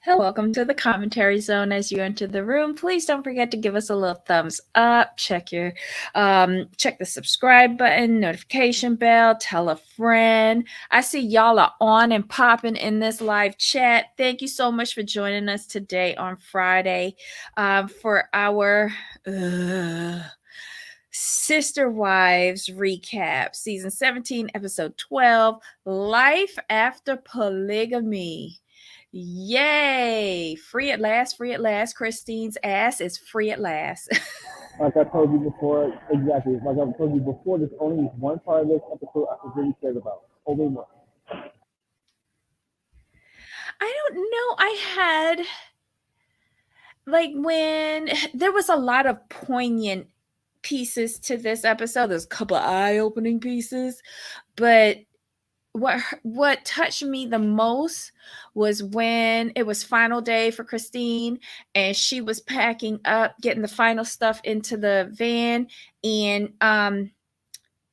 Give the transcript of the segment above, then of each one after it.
Hello, welcome to the commentary zone. As you enter the room, please don't forget to give us a little thumbs up. Check the subscribe button, notification bell, tell a friend. I see y'all are on and popping in this live chat. Thank you so much for joining us today on Friday for our Sister Wives recap, season 17, episode 12, Life After Polygamy. Yay! Free at last, free at last. Christine's ass is free at last. Like I told you before, exactly. Like I told you before, there's only one part of this episode I was really scared about. Only one. I don't know. I had like when there was a lot of poignant pieces to this episode. There's a couple of eye-opening pieces, but what touched me the most was when it was final day for Christine and she was packing up, getting the final stuff into the van, and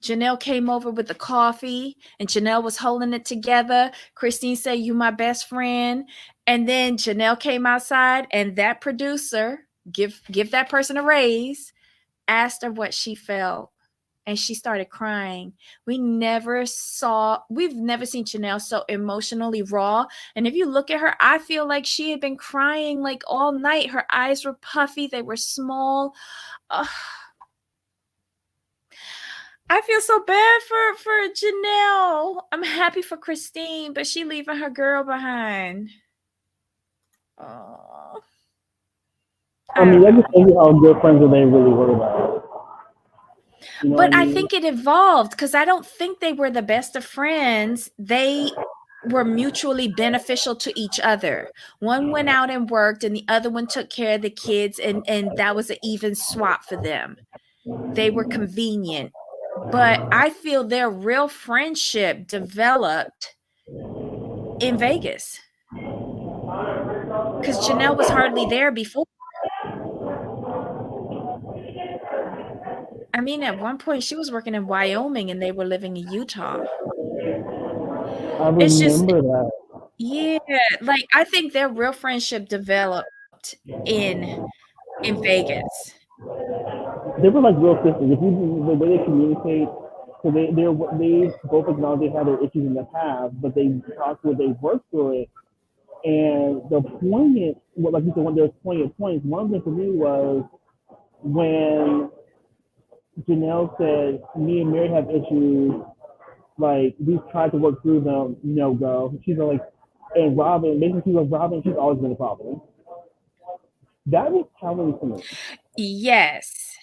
Janelle came over with the coffee and Janelle was holding it together. Christine said, "You my best friend." And then Janelle came outside and that producer, give that person a raise, asked her what she felt. And she started crying. We've never seen Janelle so emotionally raw. And if you look at her, I feel like she had been crying like all night. Her eyes were puffy, they were small. I feel so bad for Janelle. I'm happy for Christine, but she leaving her girl behind. Oh, I mean, that just shows you how good friends are they really were about. You know but what I I mean? think it evolved because I don't think they were the best of friends. They were mutually beneficial to each other. One went out and worked, and the other one took care of the kids, and that was an even swap for them. They were convenient. But I feel their real friendship developed in Vegas because Janelle was hardly there before. I mean, at one point she was working in Wyoming and they were living in Utah. I It's just, remember that. yeah, like I think their real friendship developed in in Vegas. They were like real sisters. If you the way they communicate, so they both acknowledge they had their issues in the past, but they talked through it, they worked through it. And the poignant, well, like you said, when there's poignant points, one of them for me was when Janelle said, "Me and Mary have issues. Like we've tried to work through them, no go." She's like, and Robin, basically she's like, Robin, she's always been a problem. That was telling to me. Yes.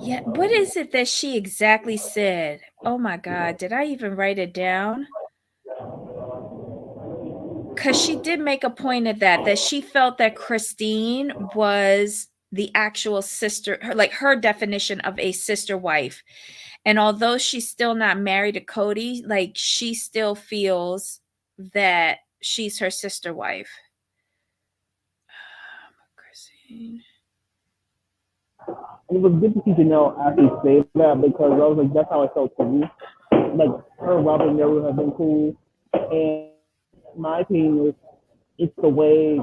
Yeah, what is it that she exactly said? Oh my god, did I even write it down? Because she did make a point of that she felt that Christine was the actual sister, her definition of a sister wife. And although she's still not married to Cody, like she still feels that she's her sister wife. Christine. And it was good to see Janelle actually say that because I was like, that's how I felt too. Like her and Robin never have been cool. And my opinion is it's the way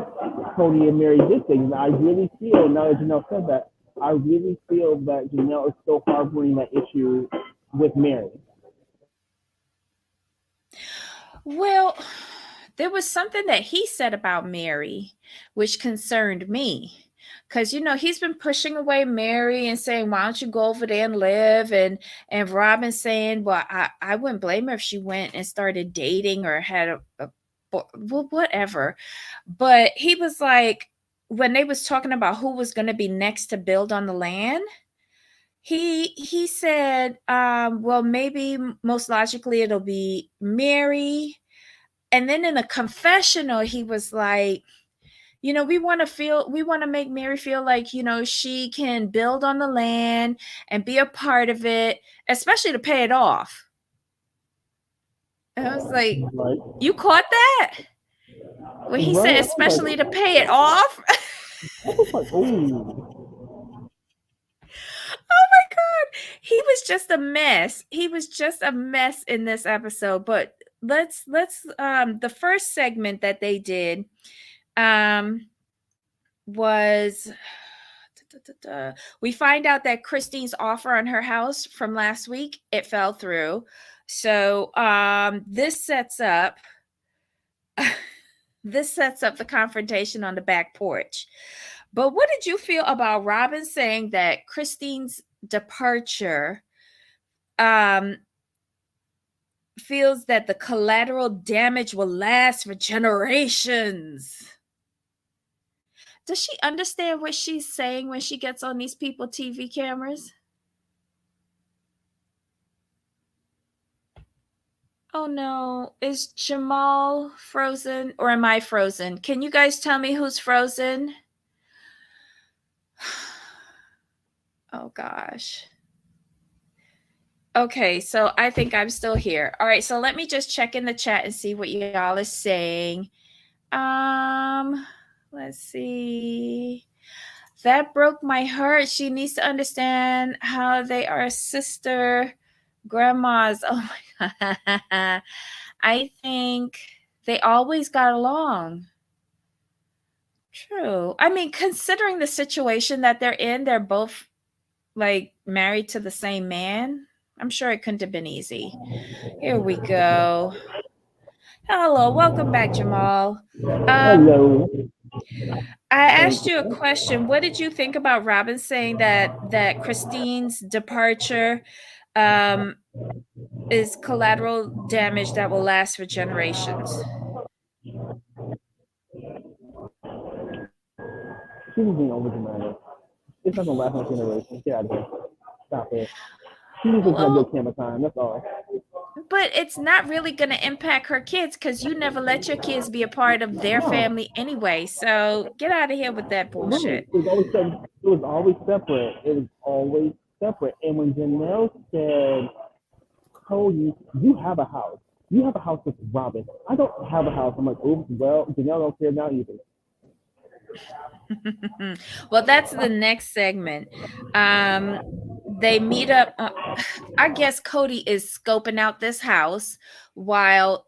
Cody and Mary did things. And I really feel, now that Janelle said that, I really feel that Janelle is still harboring that issue with Mary. Well, there was something that he said about Mary, which concerned me. Because he's been pushing away Mary and saying, "Why don't you go over there and live?" And Robin saying, "Well, I wouldn't blame her if she went and started dating or had well, whatever." But he was like, when they was talking about who was going to be next to build on the land, he said, well, maybe most logically it'll be Mary. And then in the confessional, he was like, we want to make Mary feel like, she can build on the land and be a part of it, especially to pay it off. And I was like, Right? you caught that? When he Right? said, I was like, especially to pay it off. ooh. Oh my God. He was just a mess. He was just a mess in this episode. But let's the first segment that they did um was we find out that Christine's offer on her house from last week, it fell through. So this sets up this sets up the confrontation on the back porch. But what did you feel about Robin saying that Christine's departure um feels that the collateral damage will last for generations? Does she understand what she's saying when she gets on these people TV cameras? Oh no, is Jamal frozen or am I frozen? Can you guys tell me who's frozen? Oh gosh. Okay, so I think I'm still here. All right, so let me just check in the chat and see what y'all are saying. Let's see. That broke my heart. She needs to understand how they are sister grandmas. Oh my god. I think they always got along. True. I mean, considering the situation that they're in, they're both like married to the same man. I'm sure it couldn't have been easy. Here we go. Hello, welcome back, Jamal. Um, Hello. I Thank asked you a you. question. What did you think about Robin saying that Christine's departure um, is collateral damage that will last for generations? She was being overdramatic. It's not gonna last my generation. Get out of here. Stop it. She was just had good Well, camera time. That's all. but it's not really going to impact her kids because you never let your kids be a part of their No. family anyway. So get out of here with that Right. bullshit. It was always separate. It was always separate. And when Janelle said, Cody, you have a house. You have a house with Robin. I don't have a house. I'm like, oops, well, Janelle don't care now either. Well, that's the next segment. Um, they meet up. I guess Cody is scoping out this house while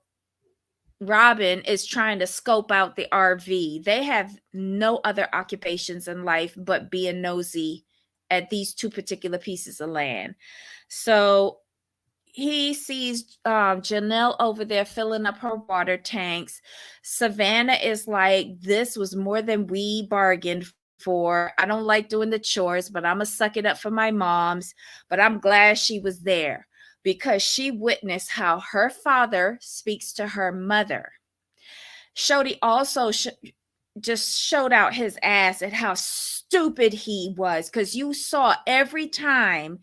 Robin is trying to scope out the RV. They have no other occupations in life but being nosy at these two particular pieces of land. So he sees Janelle over there filling up her water tanks. Savannah is like, this was more than we bargained for. I don't like doing the chores, but I'm going to suck it up for my mom's. But I'm glad she was there because she witnessed how her father speaks to her mother. Shody also just showed out his ass at how stupid he was because you saw every time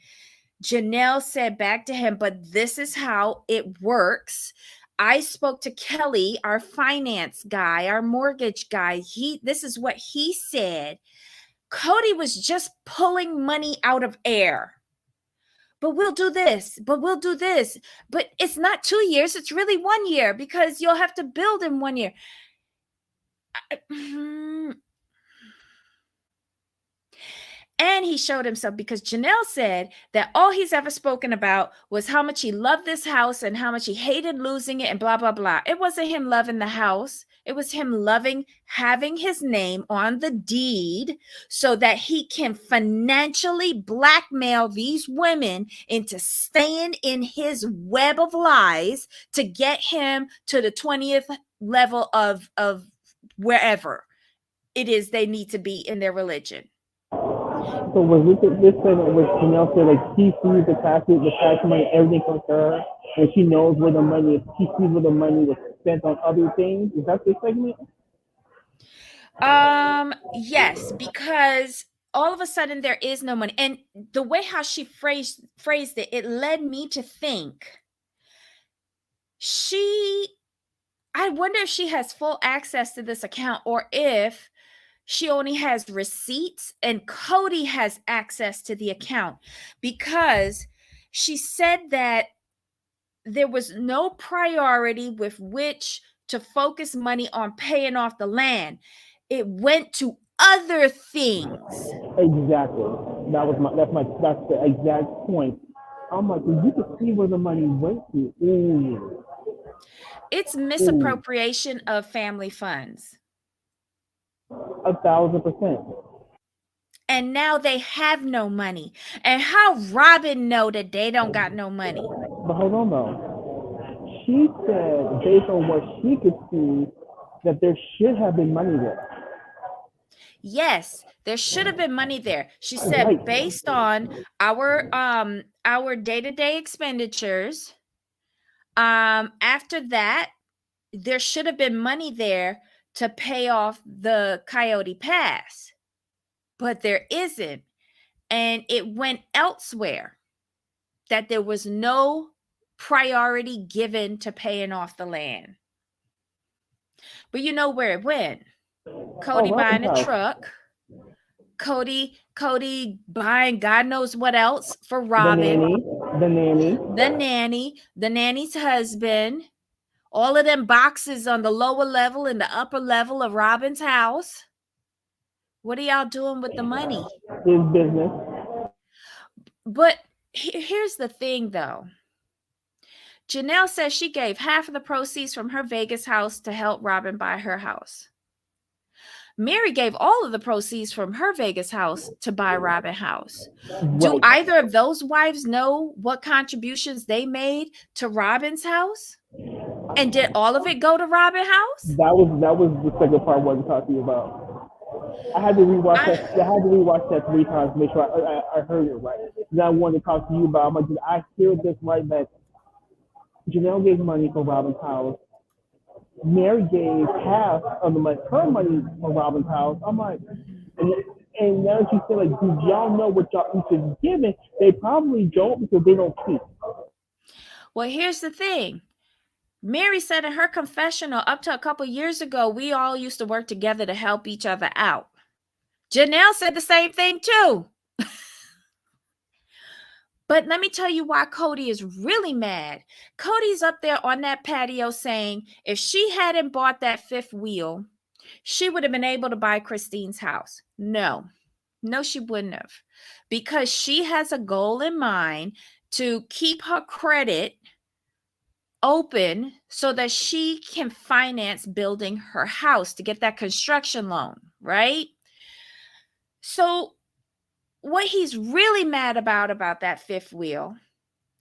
Janelle said back to him, but this is how it works. I spoke to Kelly, our finance guy, our mortgage guy. This is what he said. Cody was just pulling money out of air. But we'll do this, but we'll do this. But it's not 2 years, it's really 1 year because you'll have to build in 1 year. And he showed himself because Janelle said that all he's ever spoken about was how much he loved this house and how much he hated losing it and blah, blah, blah. It wasn't him loving the house. It was him loving having his name on the deed so that he can financially blackmail these women into staying in his web of lies to get him to the 20th level of wherever it is they need to be in their religion. So was this segment where Janelle said like she sees the tax money, everything comes to her, and she knows where the money is. She sees where the money was spent on other things. Is that this segment? Yes, because all of a sudden there is no money. And the way how she phrased it, it led me to think she I wonder if she has full access to this account or if she only has receipts and Cody has access to the account because she said that there was no priority with which to focus money on paying off the land. It went to other things. Exactly. That's the exact point. I'm like, you can see where the money went to. Ooh. It's Ooh, misappropriation of family funds. 1,000%. And now they have no money. And how Robin know that they don't got no money? But hold on though. She said, based on what she could see, that there should have been money there. Yes, there should have been money there. She Right. said based on our day-to-day expenditures, after that, there should have been money there to pay off the Coyote Pass. But there isn't. And it went elsewhere. That there was no priority given to paying off the land. But you know where it went? Oh, Cody Robin's buying a house. truck. Cody buying God knows what else for The Robin. nanny. The nanny. The nanny's husband. All of them boxes on the lower level and the upper level of Robin's house. What are y'all doing with the money? His business. But here's the thing, though. Janelle says she gave half of the proceeds from her Vegas house to help Robin buy her house. Mary gave all of the proceeds from her Vegas house to buy Robin house. Do Right. either of those wives know what contributions they made to Robin's house? And did all of it go to Robin house? That was the second part I wanted to talk to you about. I had to rewatch I, that. I had to rewatch that 3 times to make sure I heard it right. Then I wanted to talk to you about. I'm like, did I hear this right? That Janelle gave money for Robin's house. Mary gave half of the money, her money for Robin's house. I'm like, and, and now that you say like, do y'all know what y'all each is giving? They probably don't because they don't keep. well, here's the thing. Mary said in her confessional, up to a couple years ago, we all used to work together to help each other out. Janelle said the same thing too. But let me tell you why Cody is really mad. Cody's up there on that patio saying if she hadn't bought that fifth wheel, she would have been able to buy Christine's house. No, she wouldn't have. Because she has a goal in mind to keep her credit open so that she can finance building her house to get that construction loan, right? So what he's really mad about that fifth wheel,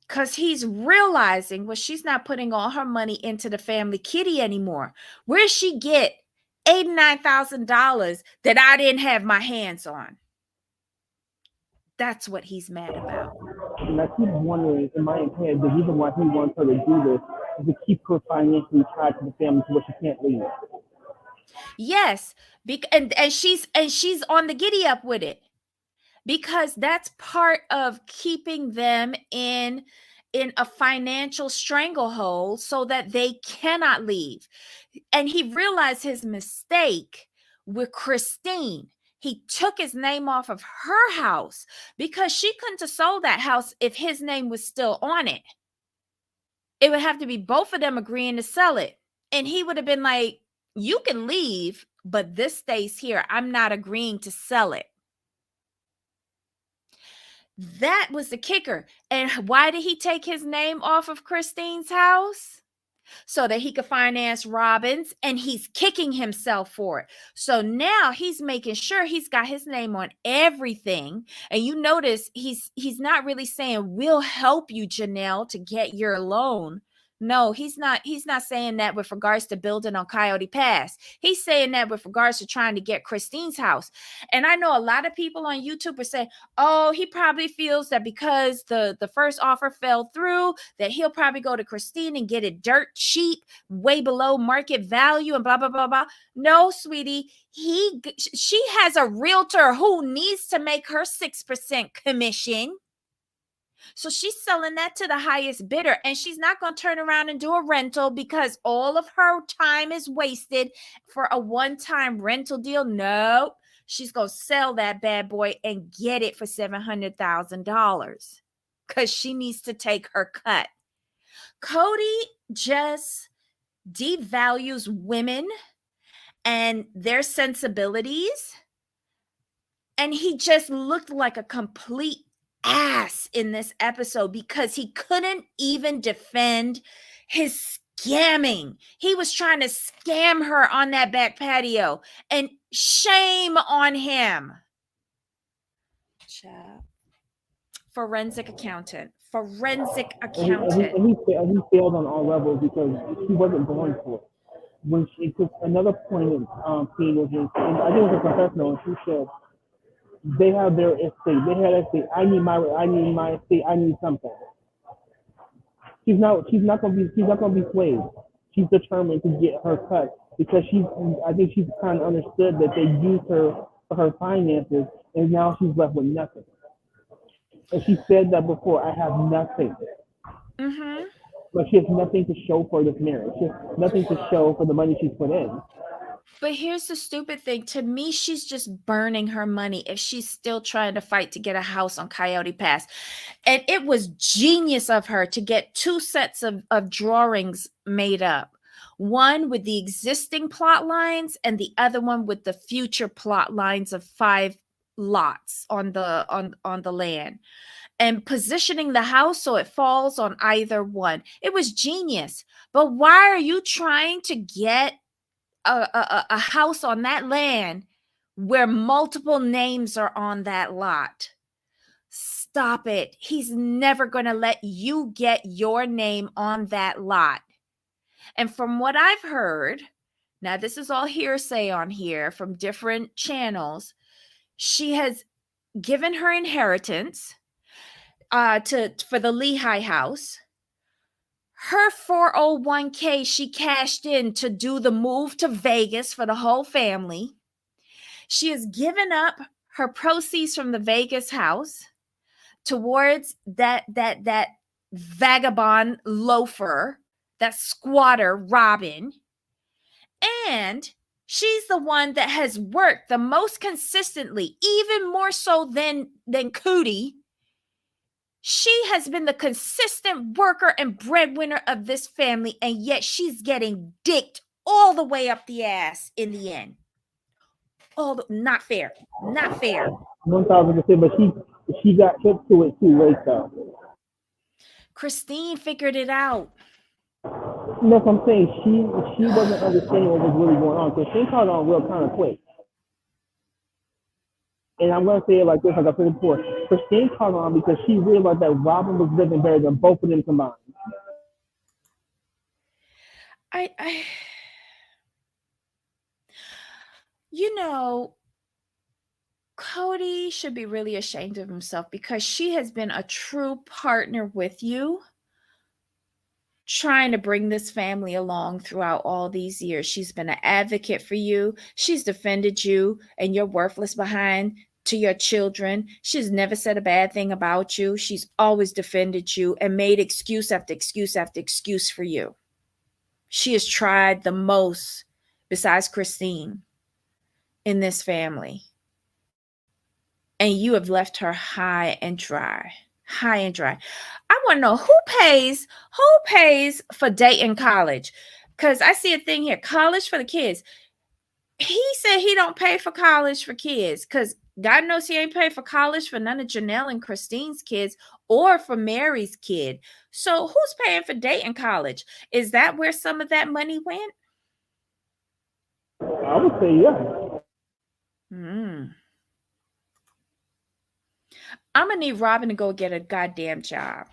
because he's realizing, well, she's not putting all her money into the family kitty anymore. Where'd she get $89,000 that I didn't have my hands on? That's what he's mad about. And I keep wondering in my head the reason why he wants her to do this is to keep her financially tied to the family to where she can't leave. Yes, and she's on the giddy up with it, because that's part of keeping them in a financial stranglehold so that they cannot leave. And he realized his mistake with Christine. He took his name off of her house because she couldn't have sold that house if his name was still on it. It would have to be both of them agreeing to sell it. And he would have been like, you can leave, but this stays here. I'm not agreeing to sell it. That was the kicker. And why did he take his name off of Christine's house? So that he could finance Robin's, and he's kicking himself for it. So now he's making sure he's got his name on everything. And you notice he's not really saying, we'll help you, Janelle, to get your loan. No, he's not saying that with regards to building on Coyote Pass. He's saying that with regards to trying to get Christine's house. And I know a lot of people on YouTube are saying, oh, he probably feels that because the first offer fell through, that he'll probably go to Christine and get it dirt cheap, way below market value, and blah, blah, blah, blah. No, sweetie, she has a realtor who needs to make her 6% commission. So she's selling that to the highest bidder, and she's not going to turn around and do a rental because all of her time is wasted for a one-time rental deal. No, she's going to sell that bad boy and get it for $700,000 because she needs to take her cut. Cody just devalues women and their sensibilities, and he just looked like a complete ass in this episode because he couldn't even defend his scamming. He was trying to scam her on that back patio. And shame on him. Child. Forensic accountant. Forensic accountant. And he failed on all levels because he wasn't born for it. When she, cause another poignant scene was in, I think it was a confessional, and she said, they have their estate. They had estate. I need my estate. I need something. She's not gonna be swayed. She's determined to get her cut because I think she's kind of understood that they used her for her finances, and now she's left with nothing. And she said that before. I have nothing. Mm-hmm. But she has nothing to show for this marriage. She has nothing to show for the money she's put in. But here's the stupid thing. To me, she's just burning her money if she's still trying to fight to get a house on Coyote Pass. And it was genius of her to get 2 sets of drawings made up. One with the existing plot lines and the other one with the future plot lines of 5 lots on the land, and positioning the house so it falls on either one. It was genius. But why are you trying to get a house on that land where multiple names are on that lot? Stop it. He's never going to let you get your name on that lot. And from what I've heard, now this is all hearsay on here from different channels, she has given her inheritance for the Lehigh house. Her 401k she cashed in to do the move to Vegas for the whole family. She has given up her proceeds from the Vegas house towards that vagabond loafer, that squatter Robin. And she's the one that has worked the most consistently, even more so than Cootie. She has been the consistent worker and breadwinner of this family, and yet she's getting dicked all the way up the ass in the end. Not fair. Not fair. 1,000%, but she got hip to it too late though. Christine figured it out. No, I'm saying she wasn't understanding what was really going on. Christine caught on real kind of quick. And I'm going to say it like this, like I said before. Christine caught on because she realized that Robin was living better than both of them combined. You know, Cody should be really ashamed of himself because she has been a true partner with you, trying to bring this family along throughout all these years. She's been an advocate for you. She's defended you and your worthless behind to your children. She's never said a bad thing about you. She's always defended you and made excuse after excuse after excuse for you. She has tried the most, besides Christine, in this family. And you have left her high and dry. High and dry. I want to know who pays for Dayton College. Because I see a thing here, college for the kids. He said he don't pay for college for kids because God knows he ain't paid for college for none of Janelle and Christine's kids or for Mary's kid. So who's paying for Dayton College? Is that where some of that money went? I would say yeah. I'm going to need Robin to go get a goddamn job.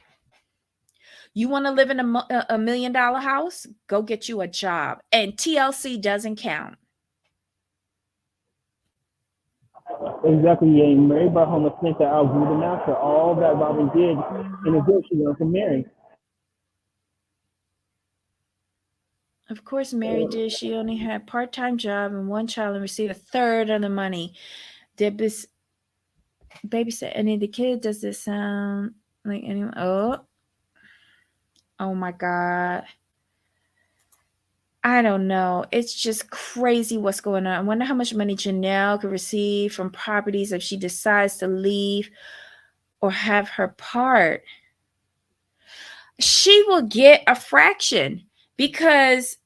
You want to live in a $1 million house? Go get you a job. And TLC doesn't count. Exactly, yeah. Mary brought home a snake that outgrew the master. All that Robin did in a good she learned from Mary. Of course, Mary did. She only had a part-time job and 1 child and received 1/3 of the money. Deb's babysit any of the kids. Does this sound like anyone? Oh my God. I don't know. It's just crazy what's going on. I wonder how much money Janelle could receive from properties if she decides to leave or have her part. She will get a fraction because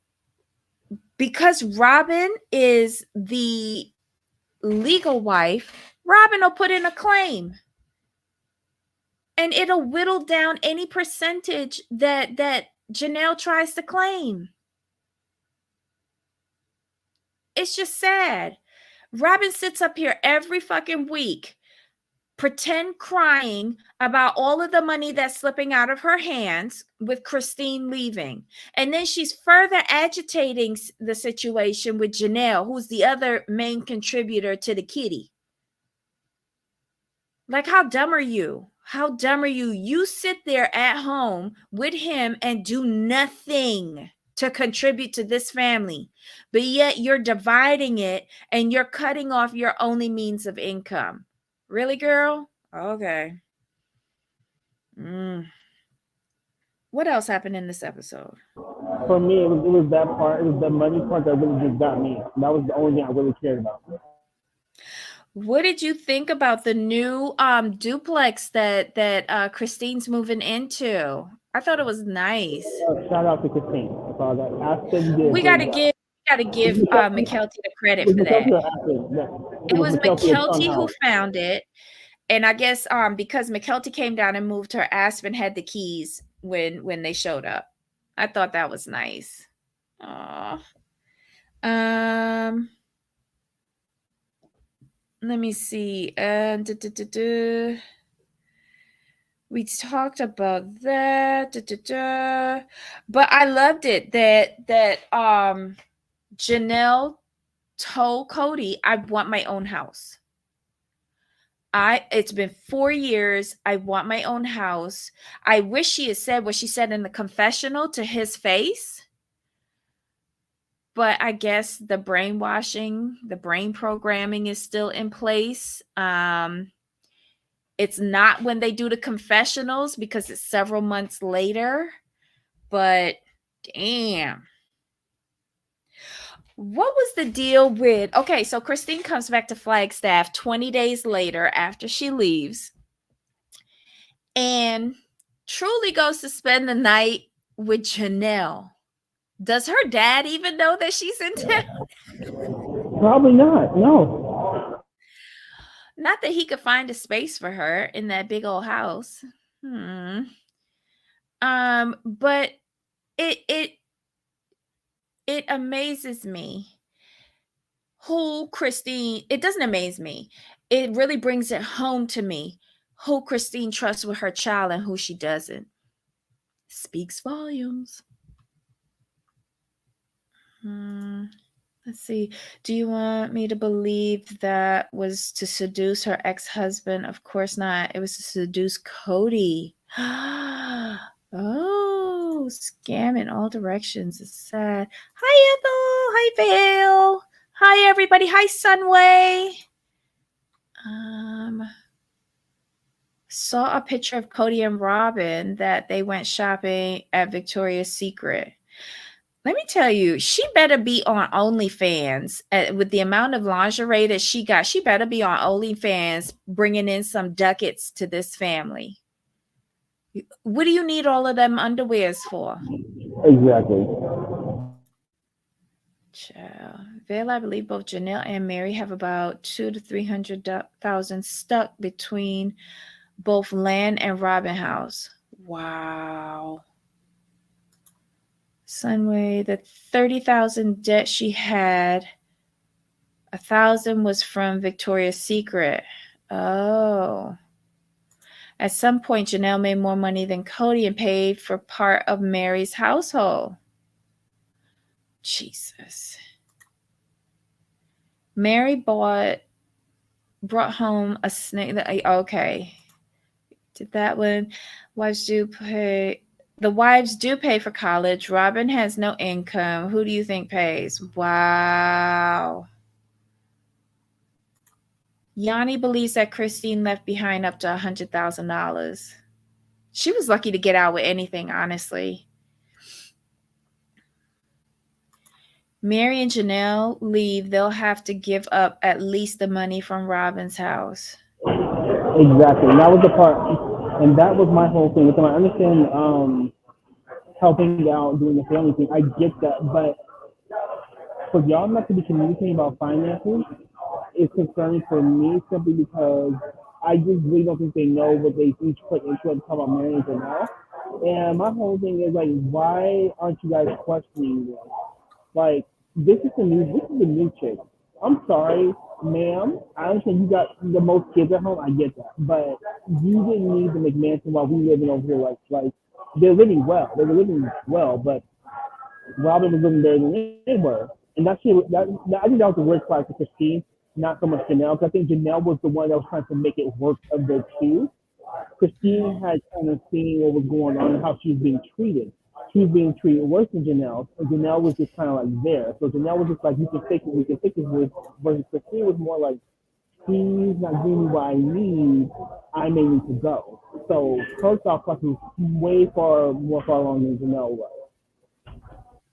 Robin is the legal wife. Robin will put in a claim. And it'll whittle down any percentage that Janelle tries to claim. It's just sad. Robin sits up here every fucking week, pretend crying about all of the money that's slipping out of her hands with Christine leaving. And then she's further agitating the situation with Janelle, who's the other main contributor to the kitty. Like, how dumb are you? How dumb are you? You sit there at home with him and do nothing to contribute to this family, but yet you're dividing it and you're cutting off your only means of income. Really, girl? Okay. What else happened in this episode? For me, it was that part. It was the money part that really just got me. That was the only thing I really cared about. What did you think about the new duplex that Christine's moving into? I thought it was nice. Shout out to Christine. That's all that. Aspen did. We gotta give McKelty the credit for that. It was McKelty who found it. And I guess because McKelty came down and moved her, Aspen had the keys when they showed up. I thought that was nice. Aww. Let me see. We talked about that. But I loved it that Janelle told Cody, I want my own house. It's been 4 years. I want my own house. I wish she had said what she said in the confessional to his face. But I guess the brainwashing, the brain programming is still in place. It's not when they do the confessionals because it's several months later. But damn. What was the deal with, okay, so Christine comes back to Flagstaff 20 days later after she leaves and truly goes to spend the night with Janelle. Does her dad even know that she's in town? Probably not. No. Not that he could find a space for her in that big old house. But it amazes me who Christine, it doesn't amaze me. It really brings it home to me who Christine trusts with her child and who she doesn't. Speaks volumes. Let's see. Do you want me to believe that was to seduce her ex-husband? Of course not. It was to seduce Cody. Oh, scam in all directions. It's sad. Hi, Ethel. Hi, Vale. Hi, everybody. Hi, Sunway. Saw a picture of Cody and Robin that they went shopping at Victoria's Secret. Let me tell you, she better be on OnlyFans with the amount of lingerie that she got. She better be on OnlyFans bringing in some ducats to this family. What do you need all of them underwears for? Exactly. Child. Vale, I believe both Janelle and Mary have about 200,000 to 300,000 stuck between both land and Robin House. Wow. Sunway, the 30,000 debt she had, 1,000 was from Victoria's Secret. Oh. At some point, Janelle made more money than Cody and paid for part of Mary's household. Jesus. Mary brought home a snake. Okay. Did that one. Wives do pay. The wives do pay for college. Robin has no income. Who do you think pays? Wow. Yanni believes that Christine left behind up to $100,000. She was lucky to get out with anything, honestly. Mary and Janelle leave. They'll have to give up at least the money from Robin's house. Exactly. That was the part. And that was my whole thing. So I understand helping out, doing the family thing. I get that. But for y'all not to be communicating about finances is concerning for me simply because I just really don't think they know what they each put into it to talk about marriage and now. And my whole thing is like, why aren't you guys questioning this? Like, this is a new chick. I'm sorry, ma'am. I understand you got the most kids at home. I get that, but you didn't need the McMansion while we living over here. Like they're living well. They were living well, but Robin was living better than they were. And I think that was the worst part for Christine, not so much Janelle. Because I think Janelle was the one that was trying to make it work of the two. Christine had kind of seen what was going on and how she was being treated. She was being treated worse than Janelle, and Janelle was just kind of like there. So Janelle was just like, "You can fix it, we can fix it." Versus Christine was more like, "He's not giving me what I need. I may need to go." So her thought process was way far along than Janelle was.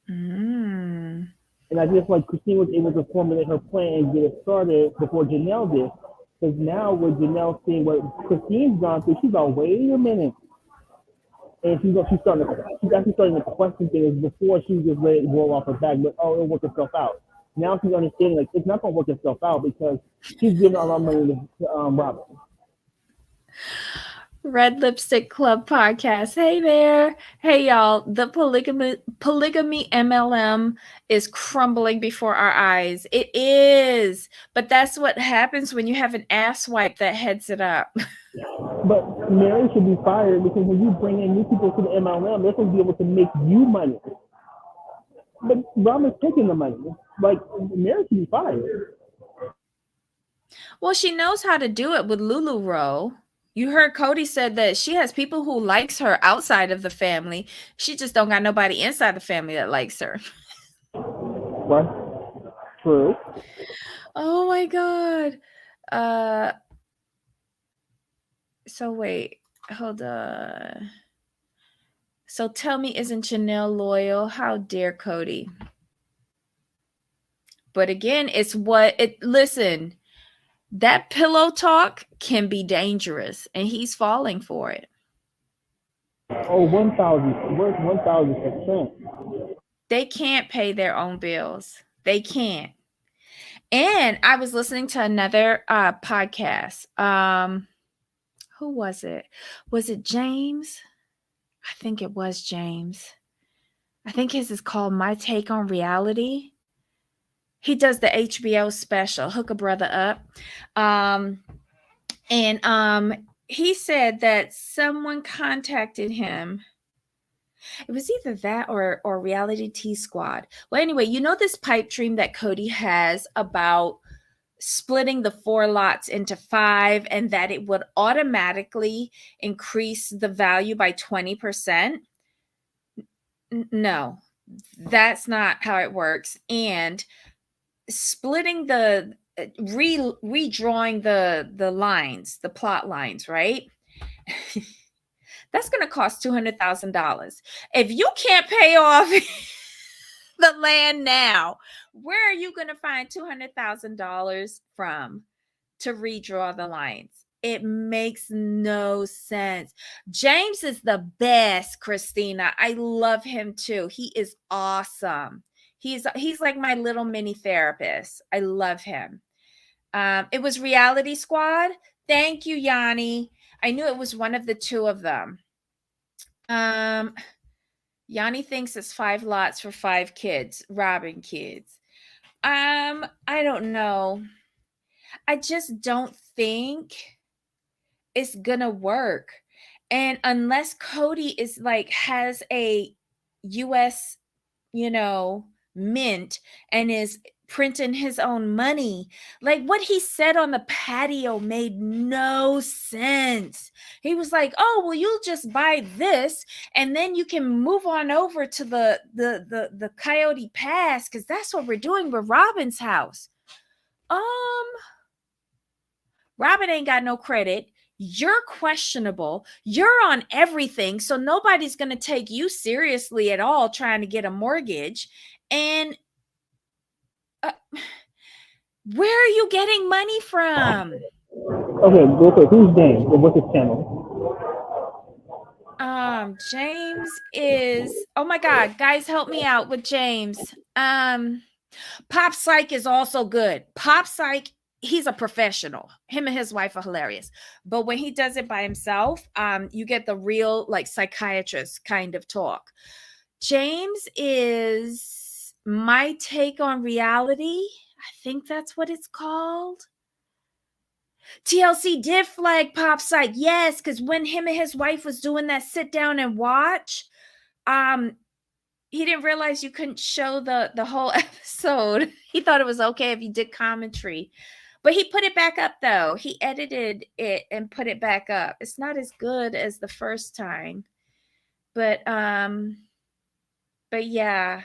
Mm. And I just like Christine was able to formulate her plan and get it started before Janelle did. Because now with Janelle seeing what Christine's gone through, she's like, wait a minute. And she's actually starting to question things before she just let it roll off her back, but oh, it'll work itself out. Now she's understanding like it's not gonna work itself out because she's giving a lot of money to Robin. Red Lipstick Club podcast. Hey there. Hey y'all. The polygamy MLM is crumbling before our eyes. It is. But that's what happens when you have an asswipe that heads it up. But Mary should be fired because when you bring in new people to the MLM, they're supposed to be able to make you money. But Robin's taking the money. Like Mary should be fired. Well, she knows how to do it with Lulu Rowe. You heard Cody said that she has people who likes her outside of the family. She just don't got nobody inside the family that likes her. Right? True. Oh my god. Uh so wait, hold on. So tell me, isn't Janelle loyal? How dare Cody? But again, it's what it listen, that pillow talk can be dangerous and he's falling for it. Oh, 1,000%. They can't pay their own bills. They can't. And I was listening to another podcast. Who was it? Was it James? I think it was James. I think his is called My Take on Reality. He does the HBO special, Hook a Brother Up. And he said that someone contacted him. It was either that or Reality T Squad. Well, anyway, you know this pipe dream that Cody has about splitting the 4 lots into 5 and that it would automatically increase the value by 20%? No, that's not how it works. And splitting the redrawing the lines, the plot lines, right? That's going to cost $200,000. If you can't pay off the land now, where are you going to find $200,000 from to redraw the lines? It makes no sense. James is the best, Christina. I love him too. He is awesome. He's like my little mini therapist. I love him. It was Reality Squad. Thank you, Yanni. I knew it was one of the two of them. Yanni thinks it's 5 lots for 5 kids, Robin kids. I don't know. I just don't think it's gonna work. And unless Cody is like has a US, mint and is printing his own money. Like what he said on the patio made no sense. He was like, "Oh, well, you'll just buy this and then you can move on over to the Coyote Pass because that's what we're doing with Robin's house." Robin ain't got no credit. You're questionable. You're on everything. So nobody's going to take you seriously at all trying to get a mortgage. And where are you getting money from? Okay, real quick, who's James and what's his channel? James is, oh my God, guys, help me out with James. Pop Psych is also good. Pop Psych he's a professional. Him and his wife are hilarious. But when he does it by himself, you get the real like psychiatrist kind of talk. James is my take on reality. I think that's what it's called. TLC did flag Pop Psych, yes, because when him and his wife was doing that sit down and watch, he didn't realize you couldn't show the whole episode. He thought it was okay if you did commentary. But he put it back up though. He edited it and put it back up. It's not as good as the first time. But yeah.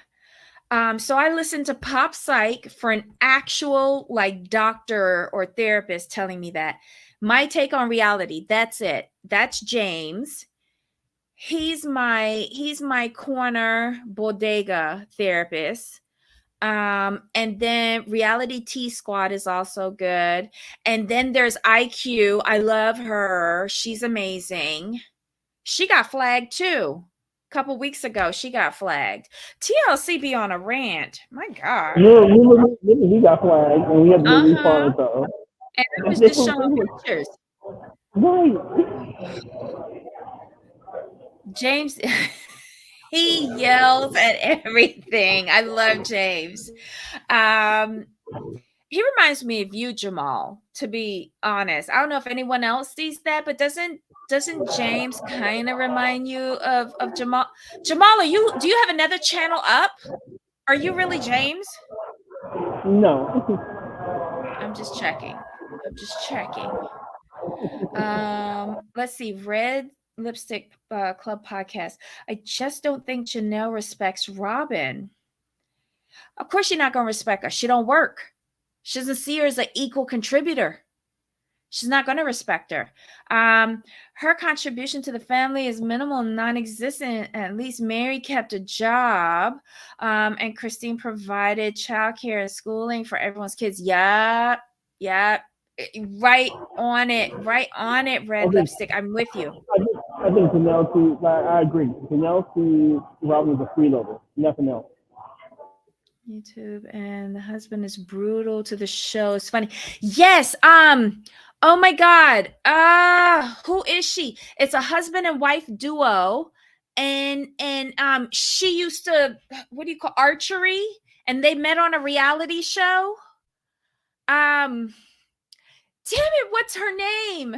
So I listened to Pop Psych for an actual like doctor or therapist telling me that. My take on reality, that's it. That's James. He's my corner bodega therapist. And then Reality T Squad is also good. And then there's IQ. I love her. She's amazing. She got flagged too. A couple weeks ago, she got flagged. TLC be on a rant. My God. We got flagged and we had to Uh-huh. refund though. And I was just showing pictures. Right. James, he yells at everything. I love James. He reminds me of you, Jamal, to be honest. I don't know if anyone else sees that, but doesn't James kind of remind you of Jamal? Jamal, do you have another channel up? Are you really James? No. I'm just checking. Let's see. Red Lipstick Club podcast. I just don't think Janelle respects Robin. Of course, you're not gonna respect her. She don't work. She doesn't see her as an equal contributor. She's not going to respect her. Her contribution to the family is minimal, non-existent. At least Mary kept a job, and Christine provided childcare and schooling for everyone's kids. Yep. Right on it. Red Lipstick. I'm with you. I think Janelle too. I agree. Janelle sees Robin as a freeloader, nothing else. YouTube, and the husband is brutal to the show. It's funny. Yes. Oh my God. Who is she? It's a husband and wife duo. And she used to, what do you call, archery? And they met on a reality show. Damn it, what's her name?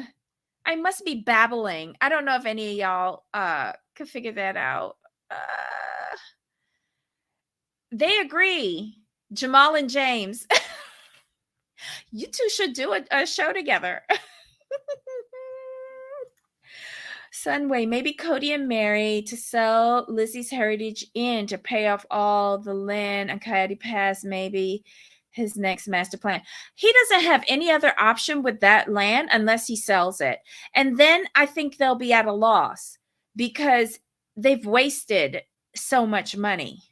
I must be babbling. I don't know if any of y'all could figure that out. They agree. Jamal and James. You two should do a show together. Sunway, maybe Cody and Mary to sell Lizzie's Heritage Inn to pay off all the land on Coyote Pass, maybe his next master plan. He doesn't have any other option with that land unless he sells it. And then I think they'll be at a loss because they've wasted so much money.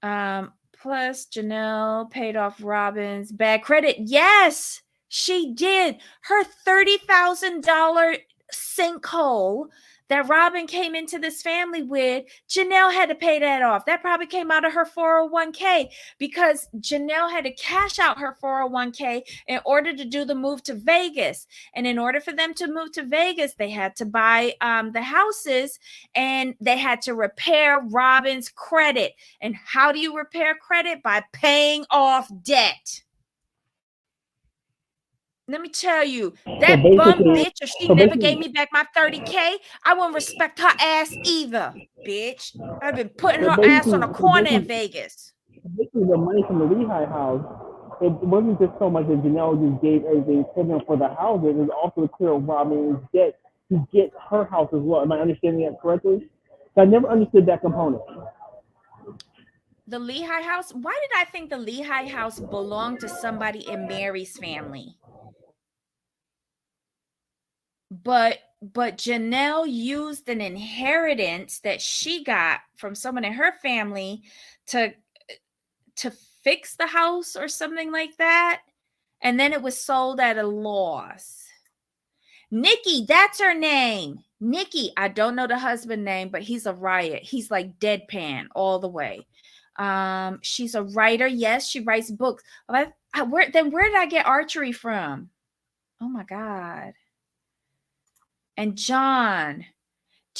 Plus Janelle paid off Robin's bad credit. Yes, she did. Her $30,000 sinkhole that Robin came into this family with, Janelle had to pay that off. That probably came out of her 401k because Janelle had to cash out her 401k in order to do the move to Vegas. And in order for them to move to Vegas, they had to buy the houses and they had to repair Robin's credit. And how do you repair credit? By paying off debt. Let me tell you, that bum bitch, if she never gave me back my 30K, I wouldn't respect her ass either, bitch. I've been putting her ass on a corner in Vegas. Basically, the money from the Lehigh house, it wasn't just so much that Janelle just gave everything to them for the houses. It was also to clear Robin's debt to get her house as well. Am I understanding that correctly? So I never understood that component. The Lehigh house? Why did I think the Lehigh house belonged to somebody in Mary's family? But Janelle used an inheritance that she got from someone in her family to fix the house or something like that. And then it was sold at a loss. Nikki, that's her name. Nikki, I don't know the husband name, but he's a riot. He's like deadpan all the way. She's a writer. Yes, she writes books. Where did I get archery from? Oh my God. And John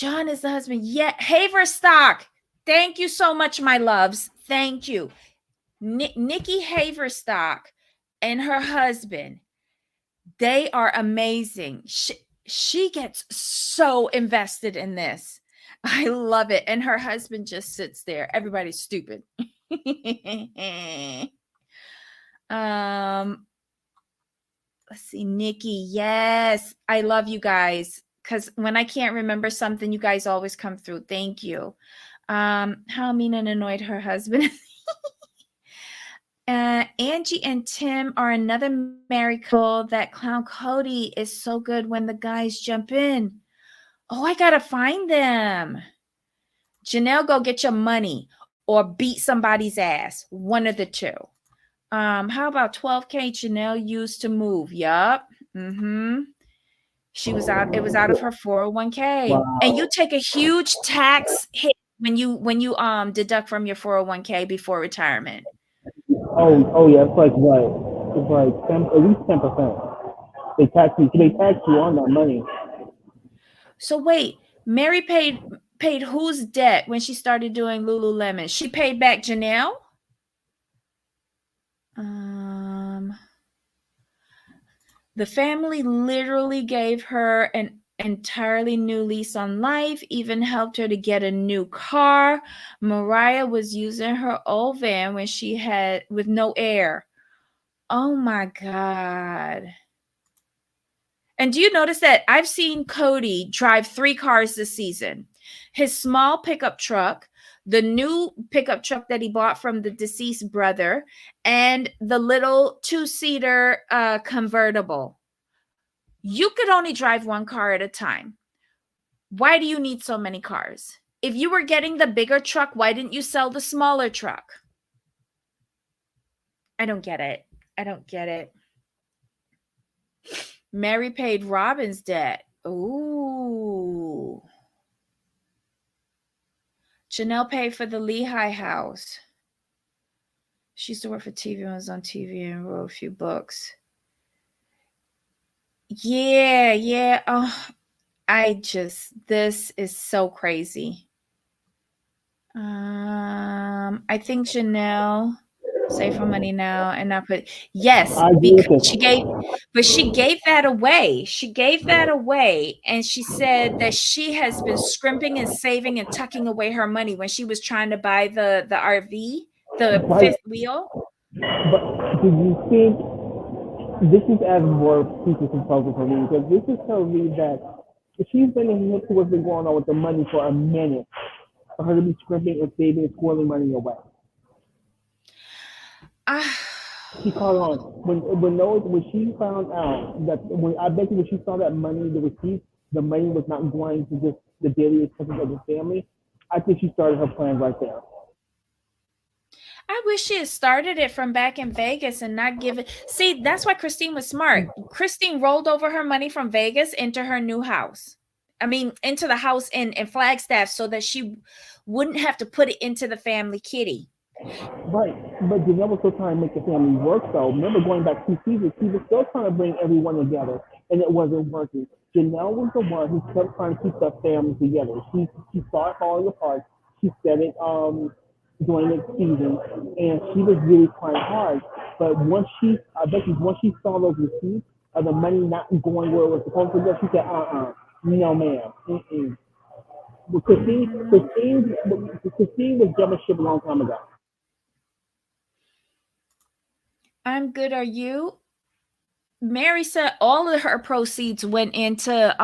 is the husband. Yeah, Haverstock. Thank you so much, my loves. Thank you. Nikki Haverstock and her husband. They are amazing. She gets so invested in this. I love it. And her husband just sits there. Everybody's stupid. um, let's see, Nikki. Yes, I love you guys. Because when I can't remember something, you guys always come through. Thank you. How mean and annoyed her husband. Angie and Tim are another married couple. That clown Cody is so good when the guys jump in. Oh, I gotta find them. Janelle, go get your money or beat somebody's ass. One of the two. How about 12K Janelle used to move? Yup. She was out, it was out of her 401k. Wow. And you take a huge tax hit when you deduct from your 401k before retirement. Oh yeah, it's like what? It's like 10, at least 10%. They tax you. They tax you on that money. So wait, Mary paid whose debt when she started doing Lululemon? She paid back Janelle. The family literally gave her an entirely new lease on life, even helped her to get a new car. Mariah was using her old van when she had with no air. Oh my God. And do you notice that I've seen Cody drive 3 cars this season? His small pickup truck, the new pickup truck that he bought from the deceased brother, and the little 2-seater convertible. You could only drive 1 car at a time. Why do you need so many cars? If you were getting the bigger truck, why didn't you sell the smaller truck? I don't get it. I don't get it. Mary paid Robin's debt. Ooh. Janelle paid for the Lehigh house. She used to work for TV and was on TV and wrote a few books. Yeah. Oh, this is so crazy. I think Janelle save her money now and not put, yes, because she gave that away. She gave that away, and she said that she has been scrimping and saving and tucking away her money when she was trying to buy the RV, the fifth wheel. But do you think this is as more pieces of puzzle for me? Because this is telling me that she's been into what's been going on with the money for a minute, for her to be scrimping and saving and squirreling money away. She caught on when she found out that when she saw that money, the receipts, the money was not going to just the daily expenses of the family. I think she started her plan right there. I wish she had started it from back in Vegas and not give it. See, that's why Christine was smart. Christine rolled over her money from Vegas into her new house. I mean, into the house in Flagstaff, so that she wouldn't have to put it into the family kitty. Right, but Janelle was still trying to make the family work, though. Remember, going back 2 seasons, she was still trying to bring everyone together, and it wasn't working. Janelle was the one who kept trying to keep the family together. She saw it falling apart. She said it during the season, and she was really trying hard. But once once she saw those receipts of the money not going where it was supposed to go, she said, no, ma'am. Well, Christine was jumping ship a long time ago. I'm good. Are you? Mary said all of her proceeds went into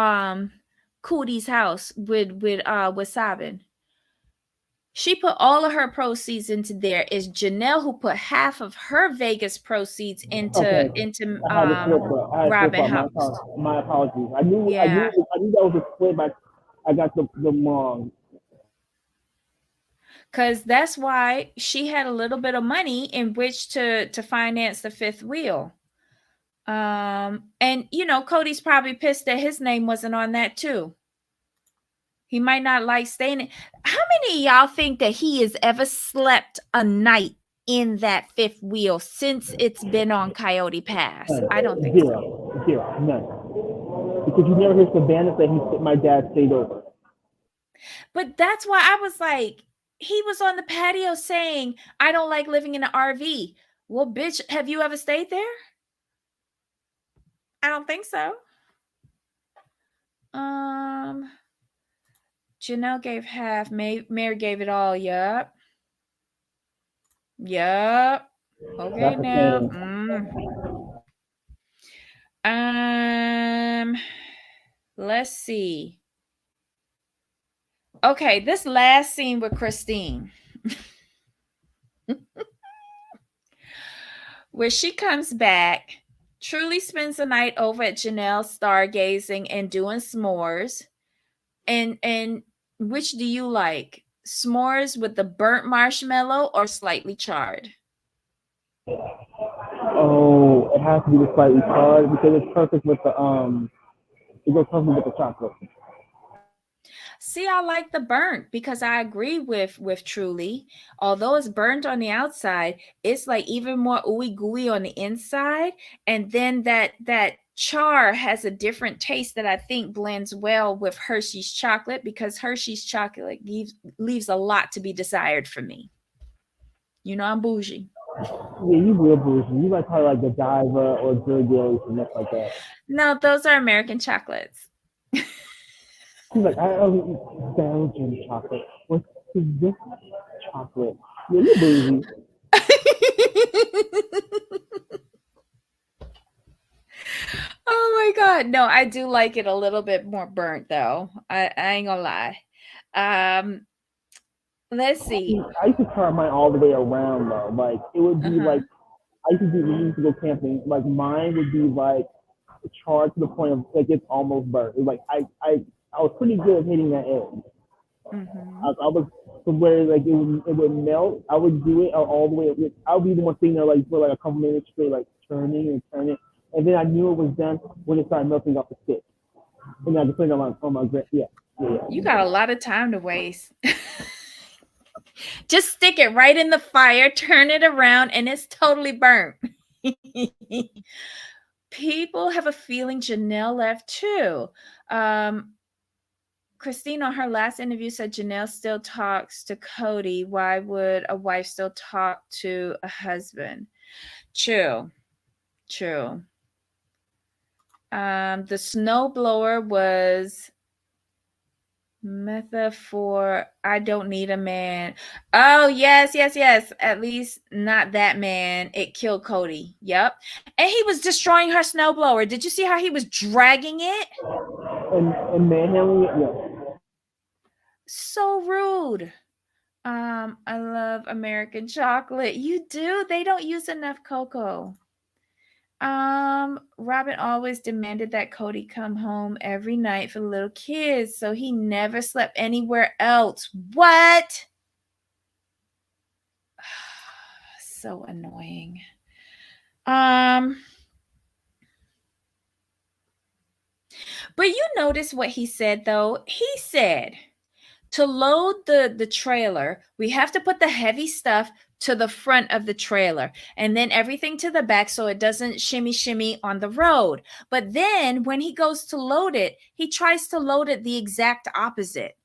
Cootie's house with Sabin. She put all of her proceeds into there. It's Janelle who put half of her Vegas proceeds into Robin house. My apologies. I knew Yeah. that was a split, but I got them wrong. Because that's why she had a little bit of money in which to finance the fifth wheel. And Cody's probably pissed that his name wasn't on that too. He might not like staying in. How many of y'all think that he has ever slept a night in that fifth wheel since it's been on Coyote Pass? I don't think so. Zero, none. Because you never hear Savannah say my dad stayed over. But that's why I was like, he was on the patio saying, I don't like living in an RV. Well, bitch, have you ever stayed there? I don't think so. Janelle gave half. Mary gave it all. Yup. Yup. Okay, That's the now. thing. Let's see. Okay, this last scene with Christine, where she comes back, Truly spends the night over at Janelle stargazing and doing s'mores. And which do you like? S'mores with the burnt marshmallow or slightly charred? Oh, it has to be the slightly charred because it's perfect with the it goes perfect with the chocolate. See, I like the burnt because I agree with Truly. Although it's burnt on the outside, it's like even more ooey gooey on the inside, and then that char has a different taste that I think blends well with Hershey's chocolate because Hershey's chocolate leaves a lot to be desired for me. You know, I'm bougie. Yeah, you real bougie. You like probably like the Diva or Jerry and stuff like that. No, those are American chocolates. She's like, I only eat Belgian chocolate. What's this chocolate? Yeah, you bougie. Oh my god. No, I do like it a little bit more burnt though. I ain't gonna lie. Um, let's see. I used to turn mine all the way around though. Like it would be Uh-huh. like I used to do we used to go camping. Like mine would be like charred to the point of like it's almost burnt. It was like I was pretty good at hitting that edge. Mm-hmm. I was from where like it would melt. I would do it all the way. I would be the one sitting there like for like a couple minutes straight, like turning and turning, and then I knew it was done when it started melting off the stick. And then I just put it on my yeah. You got a lot of time to waste. Just stick it right in the fire, turn it around, and it's totally burnt. People have a feeling Janelle left too. Um, Christine on her last interview said Janelle still talks to Cody. Why would a wife still talk to a husband? True. True. The snowblower was metaphor. I don't need a man. Oh, yes, yes, yes. At least not that man. It killed Cody. Yep. And he was destroying her snowblower. Did you see how he was dragging it? And manhandling it, yeah. So rude. I love American chocolate. You do? They don't use enough cocoa. Robin always demanded that Cody come home every night for the little kids, so he never slept anywhere else. What? So annoying. But you notice what he said though? He said to load the trailer, we have to put the heavy stuff to the front of the trailer and then everything to the back so it doesn't shimmy on the road. But then when he goes to load it, he tries to load it the exact opposite.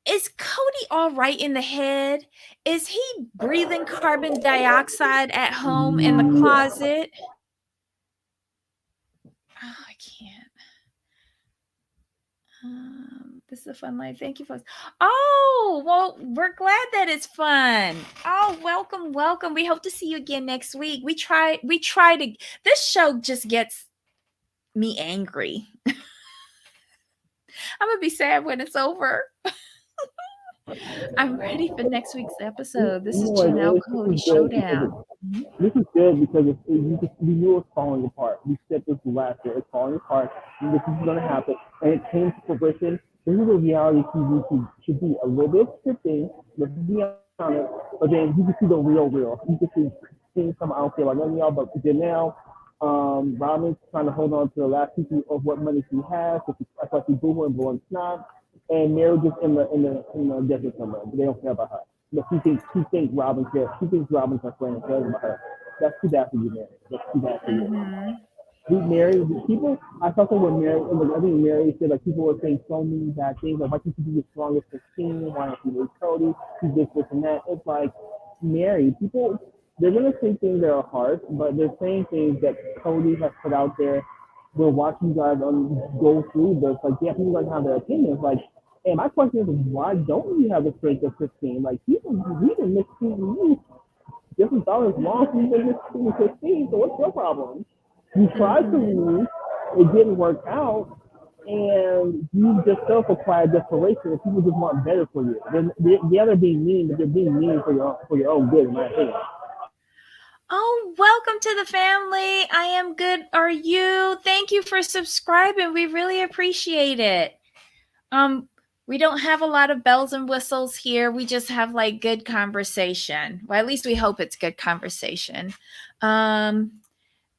Is Cody all right in the head? Is he breathing carbon dioxide at home in the Yeah. closet? Oh, I can't. This is a fun life. Thank you, folks. Oh, well, we're glad that it's fun. Oh, welcome, welcome. We hope to see you again next week. We try to. This show just gets me angry. I'm gonna be sad when it's over. I'm ready for next week's episode. This is Janelle Cody Showdown. This is good because we knew it was falling apart. We said this last year. It's falling apart. And this is going to happen. And it came to fruition. This is what reality TV should be. A little bit of scripting, let's be honest, but then you can see the real. You can see things come out there like none of y'all, but Janelle, Robin's trying to hold on to the last piece of what money she has. So that's why she's boomer and blowing snot. and Mary just in the desert somewhere, but they don't care about her. But she thinks Robin cares. She thinks Robin's her friend and cares about her. That's too bad for you, Mary. That's too bad for you. Mm-hmm. Mary, people, I thought that when Mary, I think Mary said like people were saying so many bad things, like why can't you be as strong as Christine? Why don't you leave Cody? She this and that. It's like Mary, people, they're gonna say things that are harsh, but they're saying things that Cody has put out there. We're watching you guys go through this. Like, yeah, people gonna have their opinions. Like, and my question is, why don't you have the strength of Christine? Like, people, we've been mistreating you different dollars long since you've been mistreating Christine. So what's your problem? You tried to Mm-hmm. leave, it didn't work out, and you just felt a quiet desperation, and people just want better for you. They're being mean, but they're being mean for your own good, in my opinion. Oh, welcome to the family. I am good. Are you? Thank you for subscribing. We really appreciate it. Um, we don't have a lot of bells and whistles here. We just have like good conversation. Well, at least we hope it's good conversation. Um,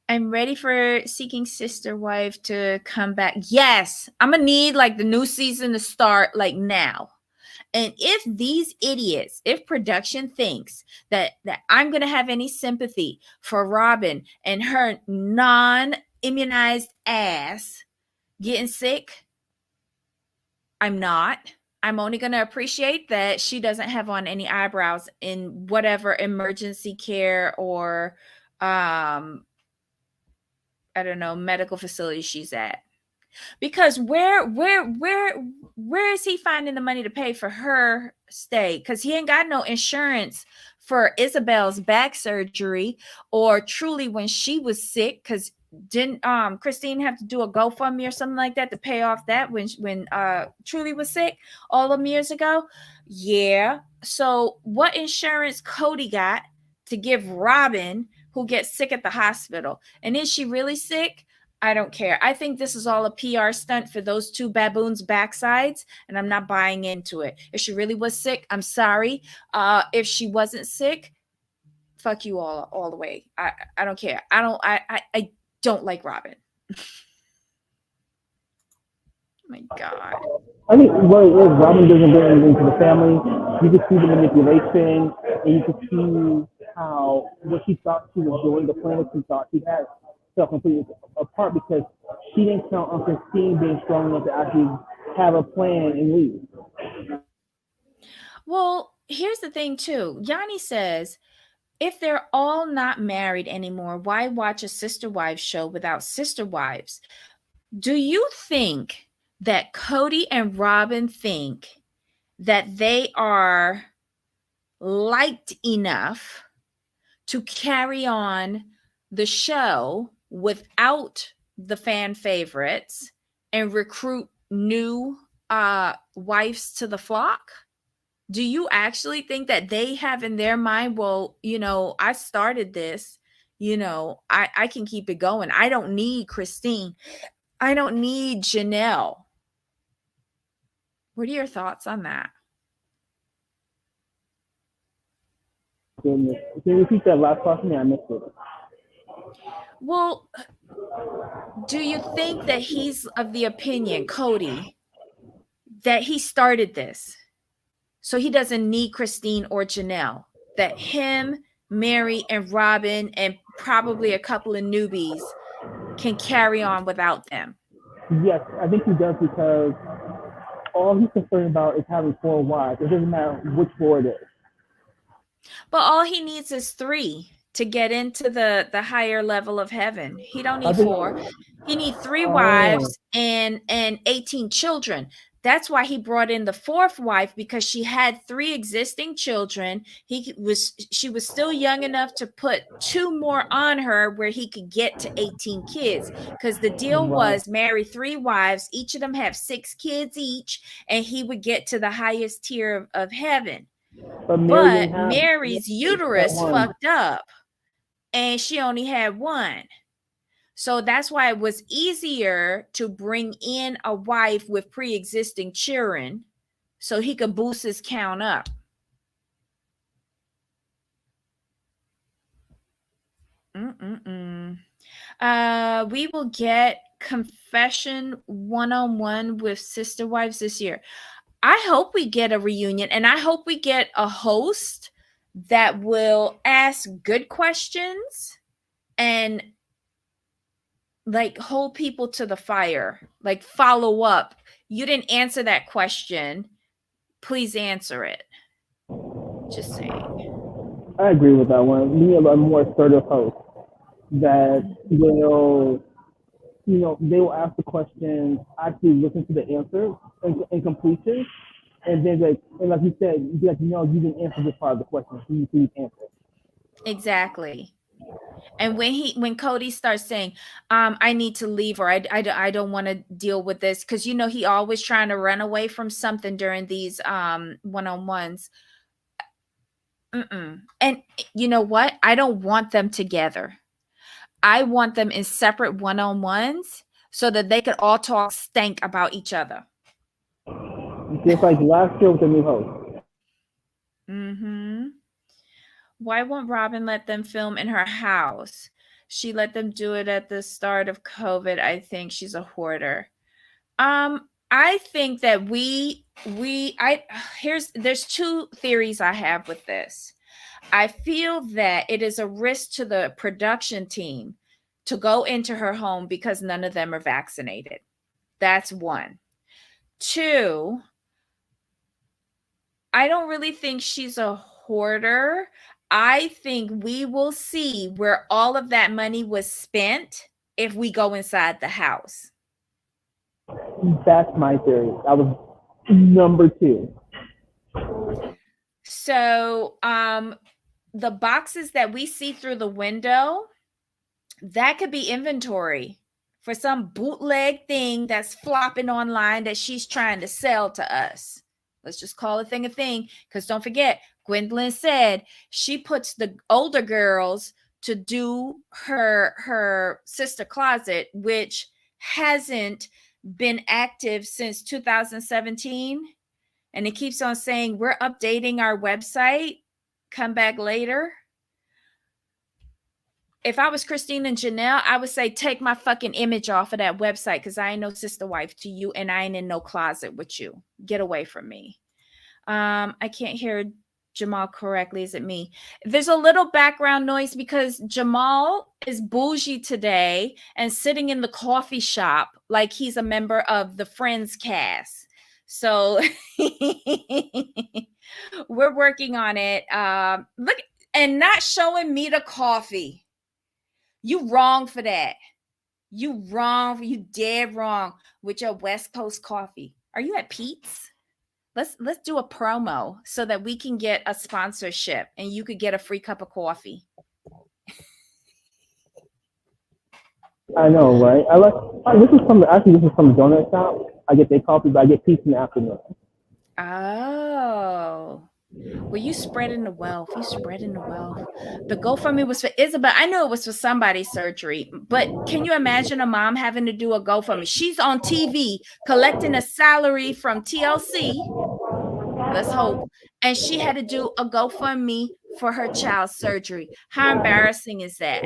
I'm ready for Seeking Sister Wife to come back. Yes, I'm gonna need like the new season to start like now. And if these idiots, if production thinks that I'm going to have any sympathy for Robin and her non-immunized ass getting sick, I'm not. I'm only going to appreciate that she doesn't have on any eyebrows in whatever emergency care or I don't know, medical facility she's at. Because where is he finding the money to pay for her stay? Because he ain't got no insurance for Isabel's back surgery or Truly when she was sick. Because didn't Christine have to do a GoFundMe or something like that to pay off that when Truly was sick all them years ago? Yeah. So what insurance Cody got to give Robin who gets sick at the hospital? And is she really sick? I don't care. I think this is all a PR stunt for those two baboons' backsides, and I'm not buying into it. If she really was sick, I'm sorry. If she wasn't sick, fuck you all the way. I don't care. I don't like Robin. Oh my God. I think what it is, Robin doesn't bring anything to the family. You can see the manipulation, and you can see how what she thought she was doing, the plan that she thought she had, fell completely apart because she didn't count on Christine being strong enough to actually have a plan and leave. Well, here's the thing too. Yanni says if they're all not married anymore, why watch a sister wives show without sister wives? Do you think that Cody and Robin think that they are liked enough to carry on the show without the fan favorites and recruit new wives to the flock? Do you actually think that they have in their mind, well, I started this, I can keep it going. I don't need Christine. I don't need Janelle. What are your thoughts on that? Goodness. Can you repeat that last part for me? I missed it. Well, do you think that he's of the opinion, Cody, that he started this? So he doesn't need Christine or Janelle. That him, Mary, and Robin, and probably a couple of newbies can carry on without them. Yes, I think he does because all he's concerned about is having four wives. It doesn't matter which four it is. But all he needs is 3 to get into the higher level of heaven. He don't I need think. 4. He need 3 Oh, wives and 18 children. That's why he brought in the 4th wife, because she had 3 existing children. She was still young enough to put 2 more on her where he could get to 18 kids, because the deal right. was marry 3 wives, each of them have 6 kids each, and he would get to the highest tier of heaven. But Mary But didn't have Mary's that uterus one. fucked up and she only had 1. So that's why it was easier to bring in a wife with pre-existing children so he could boost his count up. We will get confession one-on-one with Sister Wives this year. I hope we get a reunion, and I hope we get a host that will ask good questions and like hold people to the fire, like follow up. You didn't answer that question. Please answer it. Just saying. I agree with that one. We need a more assertive host that will, they will ask the question, actually listen to the answer and completion, and then like you said, be like, no, you didn't answer this part of the question. Can you please answer? Exactly. And when Cody starts saying, I need to leave, or I don't want to deal with this, because he always trying to run away from something during these one-on-ones. And you know what? I don't want them together. I want them in separate one-on-ones so that they could all talk stank about each other. Just like last year with the new host. Why won't Robin let them film in her house? She let them do it at the start of COVID. I think she's a hoarder. I think that there's two theories I have with this. I feel that it is a risk to the production team to go into her home because none of them are vaccinated. That's one. Two, I don't really think she's a hoarder. I think we will see where all of that money was spent if we go inside the house. That's my theory. That was number two. So, the boxes that we see through the window, that could be inventory for some bootleg thing that's flopping online that she's trying to sell to us. Let's just call a thing, because don't forget, Gwendolyn said she puts the older girls to do her sister closet, which hasn't been active since 2017. And it keeps on saying, we're updating our website. Come back later. If I was Christine and Janelle, I would say, take my fucking image off of that website, because I ain't no sister wife to you, and I ain't in no closet with you. Get away from me. I can't hear Jamal correctly. Is it me? There's a little background noise because Jamal is bougie today and sitting in the coffee shop like he's a member of the Friends cast. So we're working on it. Look, and not showing me the coffee. You wrong for that. You wrong. You dead wrong with your West Coast coffee. Are you at Pete's? Let's do a promo so that we can get a sponsorship and you could get a free cup of coffee. I know, right? This is from the donut shop. I get their coffee, but I get Pete's in the afternoon. Oh. Well, you spreading the wealth. You spreading the wealth. The GoFundMe was for Isabel. I knew it was for somebody's surgery, but can you imagine a mom having to do a GoFundMe? She's on TV collecting a salary from TLC. Let's hope. And she had to do a GoFundMe for her child's surgery. How embarrassing is that?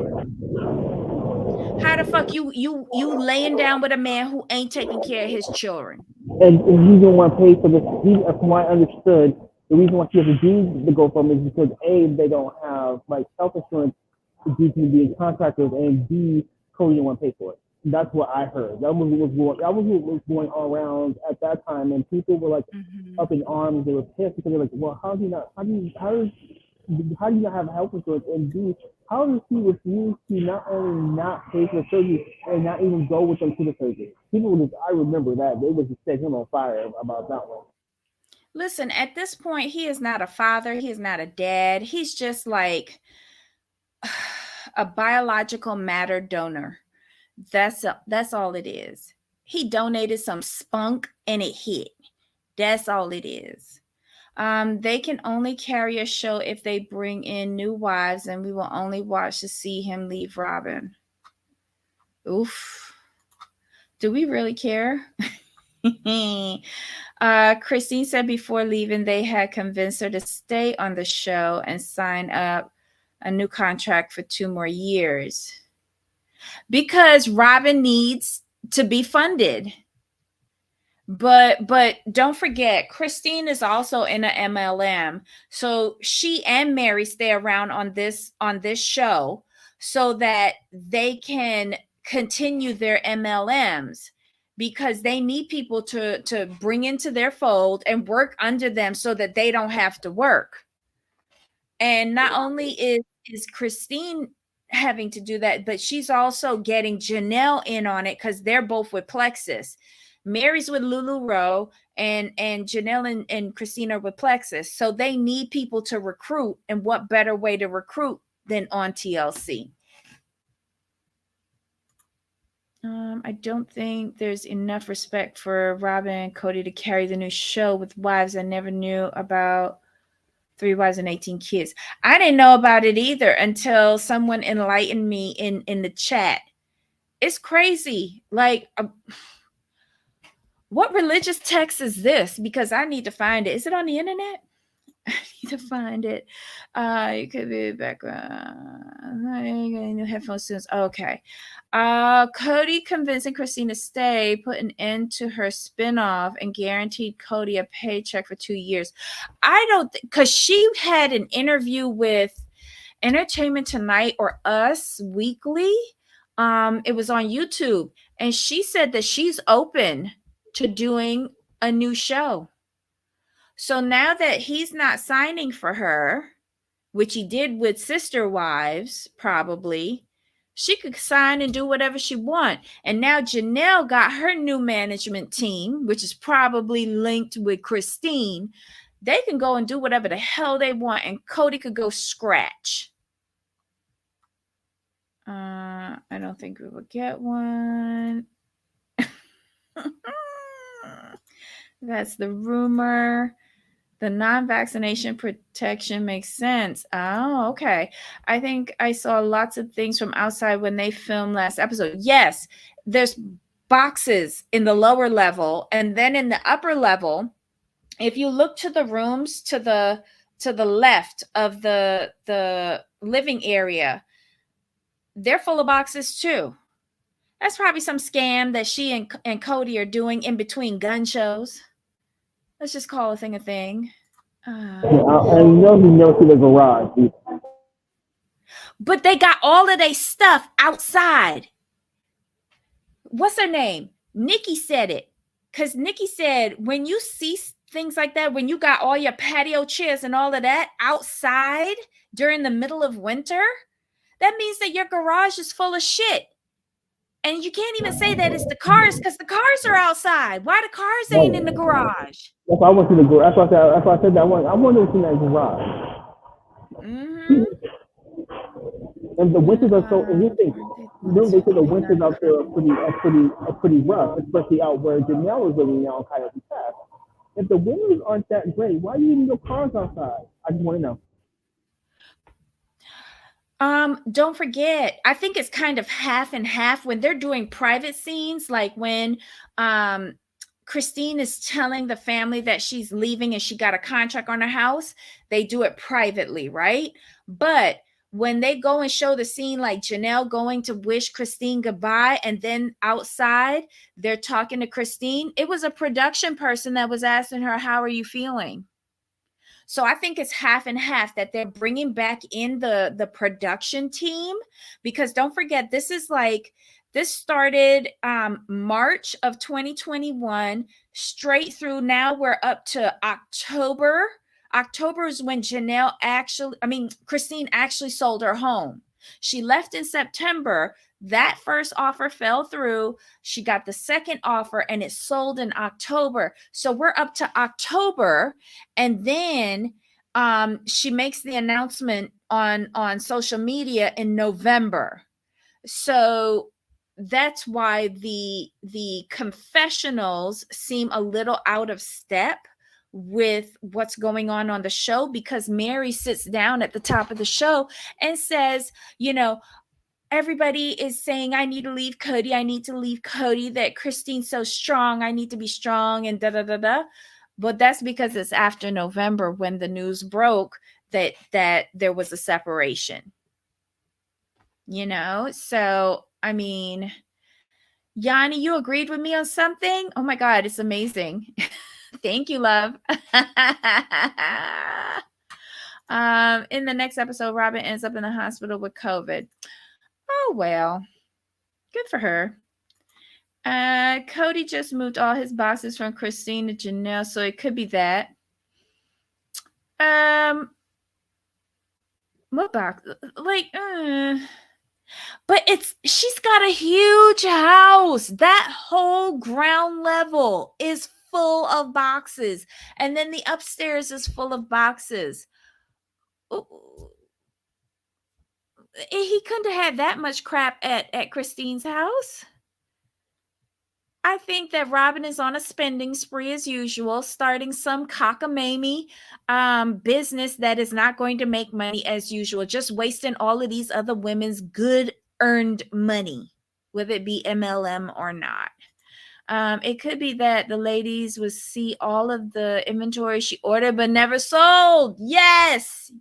How the fuck you laying down with a man who ain't taking care of his children? And he didn't want to pay for this. From what I understood, the reason why she has to do the GoFundMe is because A, they don't have like health insurance due to being contractors, and B, Cody didn't want to pay for it. That's what I heard. That was what was going all around at that time, and people were like up in arms. They were pissed because they're like, well, how do you not have health insurance, and B, how does he refuse to not only not pay for the surgery and not even go with them to the surgery? I remember that. They would just set him on fire about that one. Listen, at this point, he is not a father. He is not a dad. He's just like a biological matter donor. That's all it is. He donated some spunk and it hit. That's all it is. They can only carry a show if they bring in new wives, and we will only watch to see him leave Robin. Oof. Do we really care? Christine said before leaving, they had convinced her to stay on the show and sign up a new contract for 2 more years. Because Robin needs to be funded. But don't forget, Christine is also in a MLM. So she and Mary stay around on this show so that they can continue their MLMs, because they need people to bring into their fold and work under them so that they don't have to work. And not only is Christine having to do that, but she's also getting Janelle in on it because they're both with Plexus. Mary's with Lulu Rowe, and Janelle and Christina are with Plexus. So they need people to recruit, and what better way to recruit than on TLC? I don't think there's enough respect for Robin and Cody to carry the new show with wives I never knew about. 3 Wives and 18 Kids. I didn't know about it either until someone enlightened me in the chat. It's crazy. Like, what religious text is this? Because I need to find it. Is it on the internet? I need to find it. It could be background. New headphones soon. Okay. Cody convincing Christina to stay, put an end to her spinoff, and guaranteed Cody a paycheck for 2 years. I don't, because she had an interview with Entertainment Tonight or Us Weekly. It was on YouTube, and she said that she's open to doing a new show. So now that he's not signing for her, which he did with Sister Wives, probably, she could sign and do whatever she wants. And now Janelle got her new management team, which is probably linked with Christine. They can go and do whatever the hell they want, and Cody could go scratch. I don't think we will get one. That's the rumor. The non-vaccination protection makes sense. Oh, okay. I think I saw lots of things from outside when they filmed last episode. Yes, there's boxes in the lower level, and then in the upper level, if you look to the rooms to the left of the living area, they're full of boxes too. That's probably some scam that she and Cody are doing in between gun shows. Let's just call a thing a thing. And you never see the garage. But they got all of their stuff outside. What's her name? Nikki said it. Because Nikki said, when you see things like that, when you got all your patio chairs and all of that outside during the middle of winter, that means that your garage is full of shit. And you can't even say that it's the cars, because the cars are outside. Why the cars ain't in the garage? That's why I went to the garage. That's why I said that one. I wonder what's in that garage. Mm-hmm. And the winters are so. And you think, they say the winters out there are pretty rough, especially out where Janelle is living now in Coyote Pass. If the winters aren't that great, why are you leaving your cars outside? I just want to know. Don't forget, I think it's kind of half and half when they're doing private scenes, like when Christine is telling the family that she's leaving and she got a contract on her house. They do it privately, right? But when they go and show the scene, like Janelle going to wish Christine goodbye, and then outside they're talking to Christine, it was a production person that was asking her, how are you feeling? So I think it's half and half, that they're bringing back in the production team, because don't forget, this started March of 2021 straight through. Now we're up to October. October is when Christine actually sold her home. She left in September. That first offer fell through. She got the second offer and it sold in October. So we're up to October. And then she makes the announcement on social media in November. So that's why the confessionals seem a little out of step with what's going on the show, because Mary sits down at the top of the show and says, everybody is saying, I need to leave Cody. I need to leave Cody. That Christine's so strong. I need to be strong, and da-da-da-da. But that's because it's after November when the news broke that there was a separation. So, I mean, Yanni, you agreed with me on something? Oh my God, it's amazing. Thank you, love. In the next episode, Robin ends up in the hospital with COVID. Oh, well, good for her. Cody just moved all his boxes from Christine to Janelle, so it could be that. What box? Like, but she's got a huge house. That whole ground level is full of boxes, and then the upstairs is full of boxes. He couldn't have had that much crap at Christine's house. I think that Robin is on a spending spree as usual, starting some cockamamie business that is not going to make money as usual, just wasting all of these other women's good earned money, whether it be MLM or not. It could be that the ladies would see all of the inventory she ordered but never sold. Yes.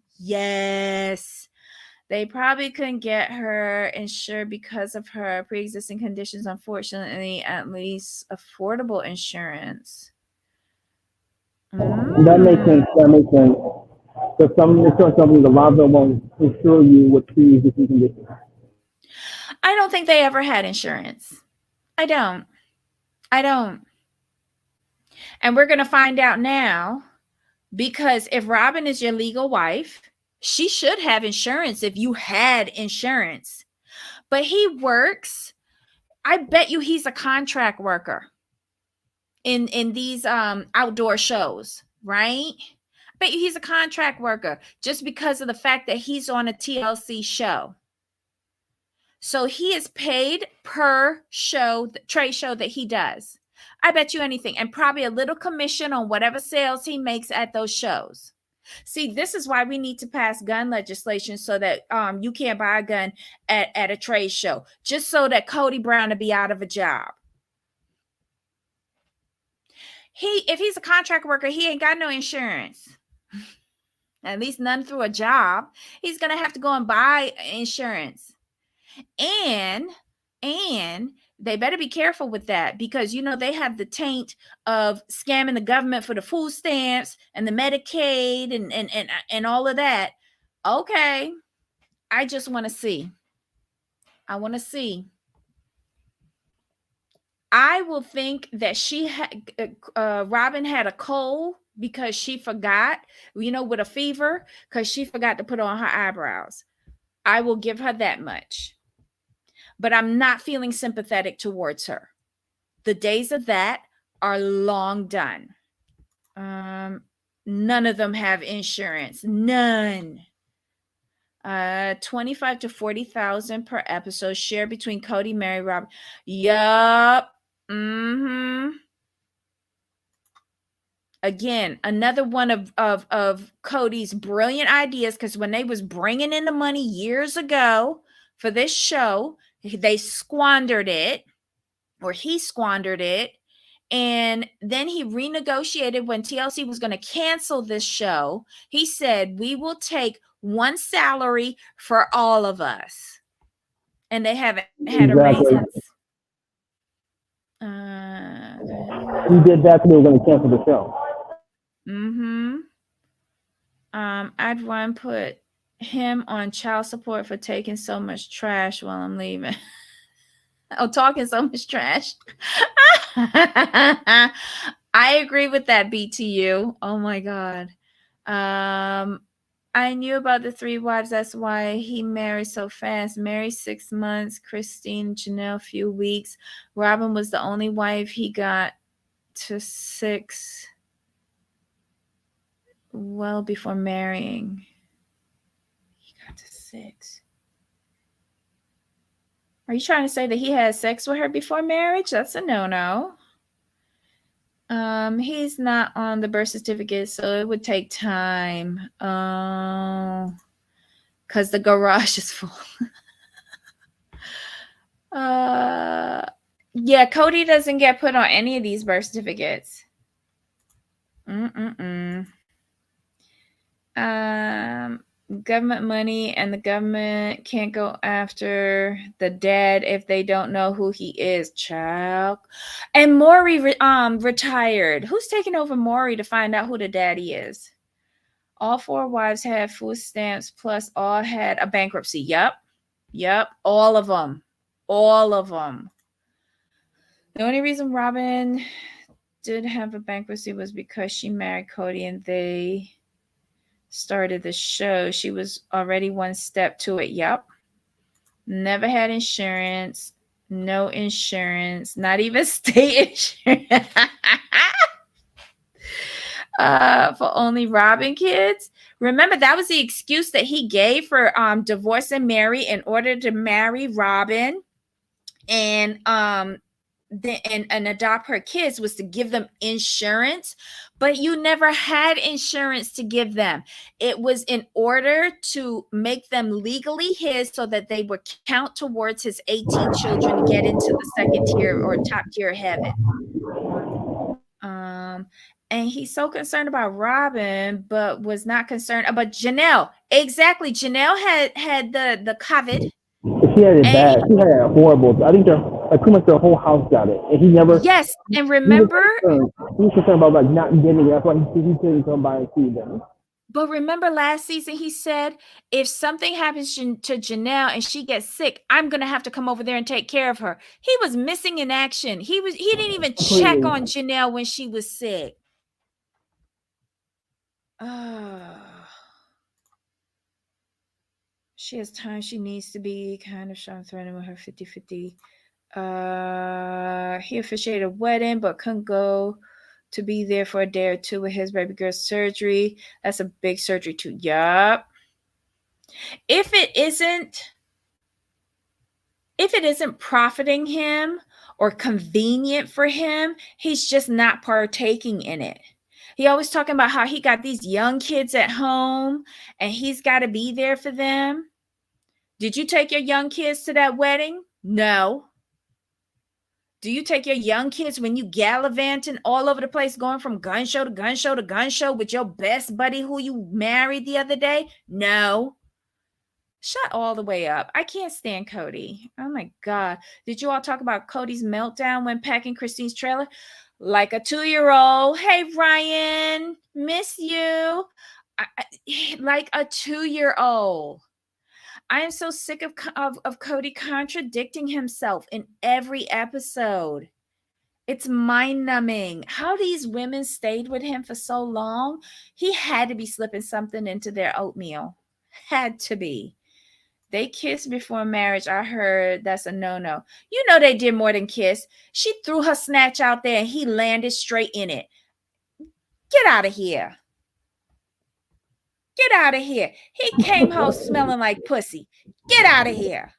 They probably couldn't get her insured because of her pre-existing conditions, unfortunately, at least affordable insurance. That makes sense. So some insurance companies, a lot of them won't insure you with pre-existing conditions. I don't think they ever had insurance. I don't. And we're going to find out now, because if Robin is your legal wife, she should have insurance if you had insurance. But he works. I bet you he's a contract worker in these outdoor shows, right? I bet you he's a contract worker just because of the fact that he's on a TLC show. So he is paid per show, trade show that he does. I bet you anything, and probably a little commission on whatever sales he makes at those shows. See, this is why we need to pass gun legislation so that you can't buy a gun at a trade show, just so that Cody Brown will be out of a job. If he's a contract worker, he ain't got no insurance. At least none through a job. He's gonna have to go and buy insurance. And they better be careful with that, because they have the taint of scamming the government for the food stamps and the Medicaid and all of that. Okay, I just want to see. I want to see. I will think that Robin had a cold because she forgot, with a fever, because she forgot to put on her eyebrows. I will give her that much. But I'm not feeling sympathetic towards her. The days of that are long done. None of them have insurance. None. 25 to 40,000 per episode, shared between Cody, Mary, Rob. Yup. Again, another one of Cody's brilliant ideas, because when they was bringing in the money years ago for this show, they squandered it, or he squandered it. And then he renegotiated when TLC was going to cancel this show. He said, we will take one salary for all of us. And they haven't had a raise. He did that because they were going to cancel the show. I'd want to put him on child support for taking so much trash while I'm leaving. Talking so much trash. I agree with that, BTU. Oh my God. I knew about the 3 wives. That's why he married so fast. Married 6 months. Christine, Janelle, a few weeks. Robin was the only wife he got to 6 well before marrying. He got to 6. Are you trying to say that he had sex with her before marriage? That's a no-no. He's not on the birth certificate, so it would take time. Because the garage is full. Yeah, Cody doesn't get put on any of these birth certificates. government money, and the government can't go after the dad if they don't know who he is, child. And Maury retired. Who's taking over Maury to find out who the daddy is? All four wives had food stamps, plus all had a bankruptcy. Yep, all of them. All of them. The only reason Robin did have a bankruptcy was because she married Cody and they started the show. She was already one step to it. Yep. Never had insurance. No insurance. Not even state insurance. For only Robin kids. Remember, that was the excuse that he gave for divorcing Mary in order to marry Robin and and adopt her kids, was to give them insurance, but you never had insurance to give them. It was in order to make them legally his so that they would count towards his 18 children to get into the second tier or top tier heaven. And he's so concerned about Robin, but was not concerned about Janelle. Exactly. Janelle had the COVID. She had it bad. She had it horrible. I think pretty much their whole house got it, and he never. Yes, and remember, he was concerned about like not getting it. That's why he couldn't come by and see them. But remember last season he said, if something happens to Janelle and she gets sick, I'm going to have to come over there and take care of her. He was missing in action. He didn't even check on Janelle when she was sick. She has time she needs to be kind of showing threatening with her 50-50. He officiated a wedding but couldn't go to be there for a day or two with his baby girl's surgery. That's a big surgery too. Yup. If it isn't profiting him or convenient for him, he's just not partaking in it. He always talking about how he got these young kids at home and he's got to be there for them. Did you take your young kids to that wedding? No. Do you take your young kids when you gallivanting all over the place, going from gun show to gun show to gun show with your best buddy who you married the other day? No. Shut all the way up. I can't stand Cody. Oh my God. Did you all talk about Cody's meltdown when packing Christine's trailer? Like a 2-year-old. Hey, Ryan, miss you. Like a 2-year-old. I am so sick of Cody contradicting himself in every episode. It's mind-numbing. How these women stayed with him for so long. He had to be slipping something into their oatmeal. Had to be. They kissed before marriage. I heard that's a no-no. You know they did more than kiss. She threw her snatch out there and he landed straight in it. Get out of here. Get out of here. He came home smelling like pussy. Get out of here.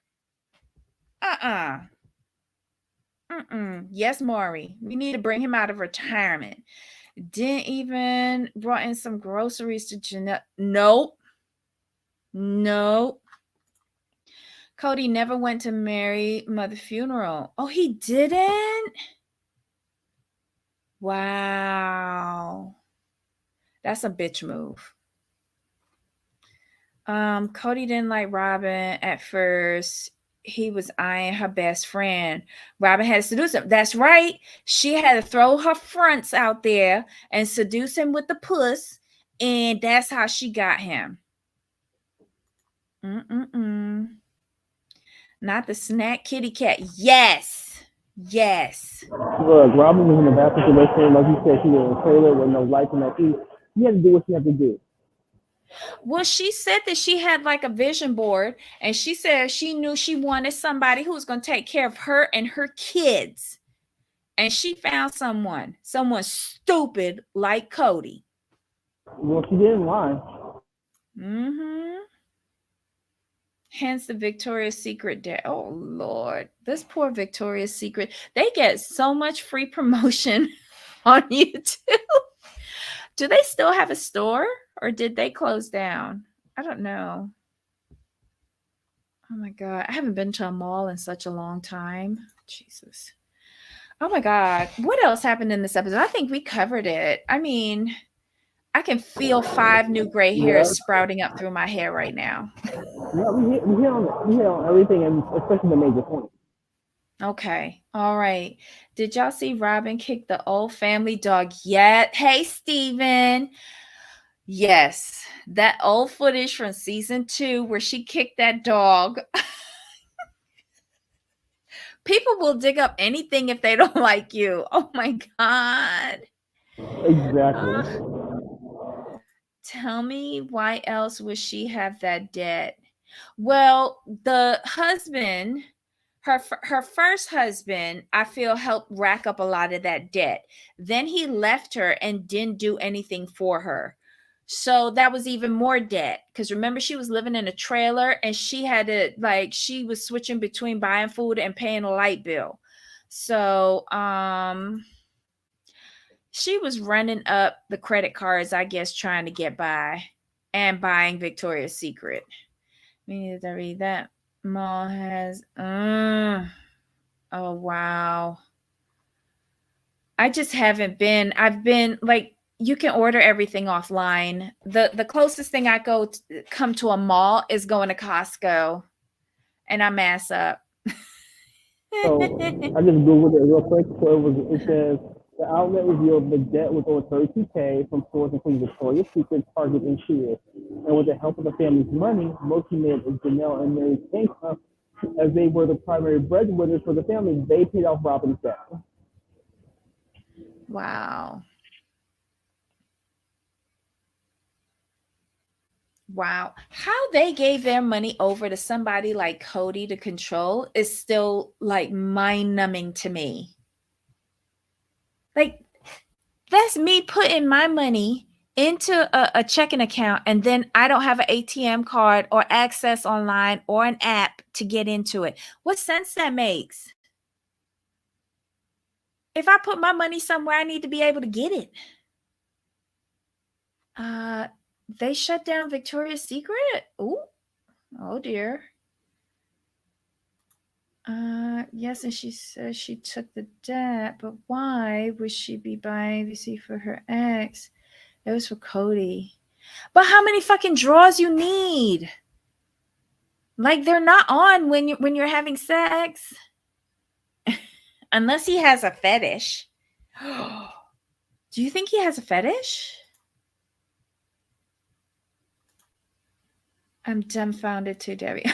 Yes, Maury. We need to bring him out of retirement. Didn't even brought in some groceries to Jeanette. Nope. Cody never went to Mary Mother funeral. Oh, he didn't? Wow. That's a bitch move. Cody didn't like Robin at first. He was eyeing her best friend. Robin had to seduce him. That's right. She had to throw her fronts out there and seduce him with the puss. And that's how she got him. Not the snack kitty cat. Yes. Look, Robin was in a bad situation. Like you said, she was in a trailer with no lights and no heat. She had to do what she had to do. Well, she said that she had like a vision board, and she said she knew she wanted somebody who was going to take care of her and her kids. And she found someone stupid like Cody. Well, she didn't lie. Hence the Victoria's Secret day. Oh, Lord. This poor Victoria's Secret. They get so much free promotion on YouTube. Do they still have a store or did they close down? I don't know. Oh, my God. I haven't been to a mall in such a long time. Jesus. Oh, my God. What else happened in this episode? I think we covered it. I mean, I can feel 5 new gray Yeah, hairs sprouting up through my hair right now. yeah, we hit on everything, and especially the major points. Okay. All right. Did y'all see Robin kick the old family dog yet? Hey, Steven. Yes. That old footage from season 2 where she kicked that dog. People will dig up anything if they don't like you. Oh my God. Exactly. Uh, tell me why else would she have that debt? Well, the husband, her first husband, I feel helped rack up a lot of that debt. Then he left her and didn't do anything for her. So that was even more debt because remember she was living in a trailer and she had to she was switching between buying food and paying a light bill. So she was running up the credit cards, I guess, trying to get by and buying Victoria's Secret. We need to read that. Mall has. Oh wow. I just haven't been. I've been like you can order everything offline. The closest thing I come to a mall is going to Costco, and I mass up. So I just googled it real quick. So it says the outlet revealed the debt was over 32K from stores including Victoria's Secret, Target, and Shears. And with the help of the family's money, Loki made Janelle and Mary's income, as they were the primary breadwinners for the family, they paid off Robin's debt. Wow. Wow. How they gave their money over to somebody like Cody to control is still like mind numbing to me. Like, that's me putting my money into a checking account and then I don't have an ATM card or access online or an app to get into it. What sense that makes? If I put my money somewhere, I need to be able to get it. Uh, they shut down Victoria's Secret? Ooh, oh dear. Yes, and she says she took the debt, but why would she be buying VC for her ex? It was for Cody. But how many fucking drawers you need? Like they're not on when you're having sex. Unless he has a fetish. Do you think he has a fetish? I'm dumbfounded too, Debbie.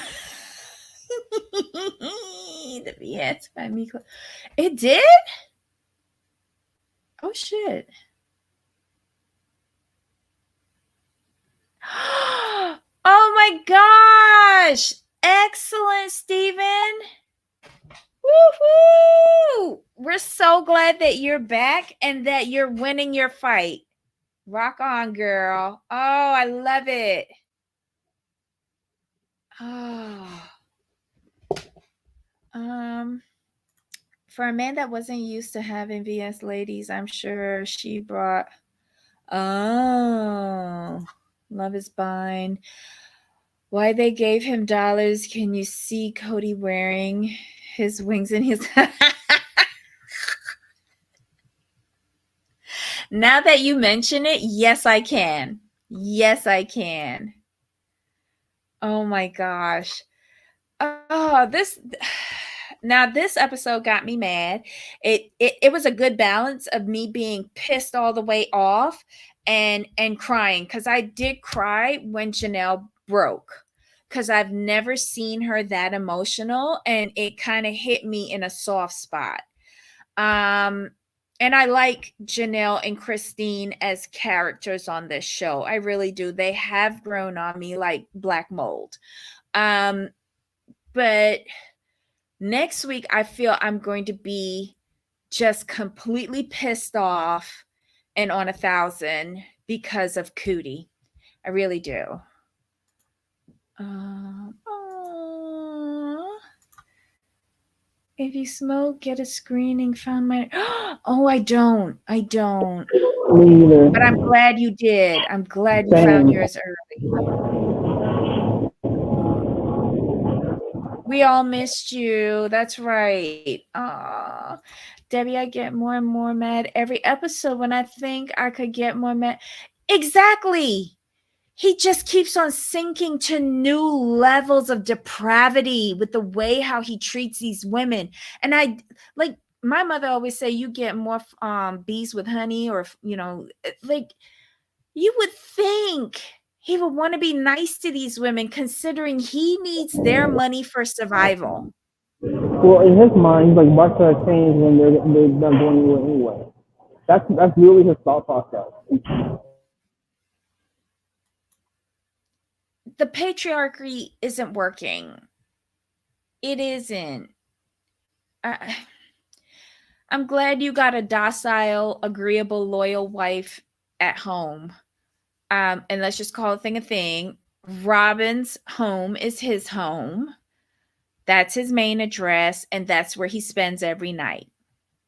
The BS by Miko. It did? Oh shit. Oh my gosh. Excellent, Steven. Woohoo! We're so glad that you're back and that you're winning your fight. Rock on, girl. Oh, I love it. Oh. For a man that wasn't used to having VS ladies, I'm sure she brought. Oh, love is blind. Why they gave him dollars? Can you see Cody wearing his wings in his? Now that you mention it, yes, I can. Yes, I can. Oh my gosh. Oh, this now this episode got me mad. It was a good balance of me being pissed all the way off and crying because I did cry when Janelle broke because I've never seen her that emotional and it kind of hit me in a soft spot. Um and I like Janelle and Christine as characters on this show. I really do. They have grown on me like black mold. Um but next week, I feel I'm going to be just completely pissed off and on 1,000 because of Cootie. I really do. If you smoke, get a screening. Found my. Oh, I don't. I don't. Me either. But I'm glad you did. I'm glad you found Same. yours early. We all missed you. That's right. Aw. Debbie, I get more and more mad every episode when I think I could get more mad. Exactly. He just keeps on sinking to new levels of depravity with the way how he treats these women. And I like my mother always say you get more bees with honey, or like you would think he would want to be nice to these women considering he needs their money for survival. Well, in his mind, like, why should I change when they're not going anywhere anyway? That's really his thought process. The patriarchy isn't working. It isn't. I, I'm glad you got a docile, agreeable, loyal wife at home. And let's just call a thing a thing. Robin's home is his home. That's his main address, and that's where he spends every night.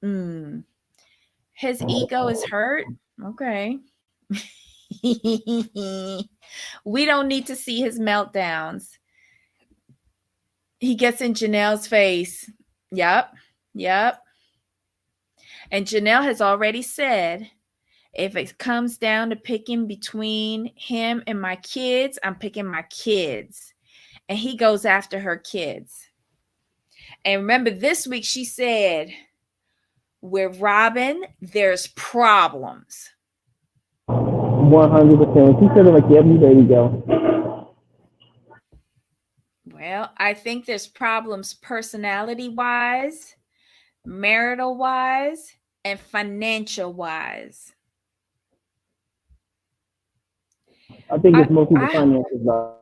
Mm. His ego is hurt. Okay. We don't need to see his meltdowns. He gets in Janelle's face. Yep. Yep. And Janelle has already said, if it comes down to picking between him and my kids, I'm picking my kids. And he goes after her kids. And remember, this week she said, with Robin, there's problems. 100%. She said it like, "Yep, there you go." Well, I think there's problems personality wise, marital wise, and financial wise. I think I, it's mostly the I, finances, though.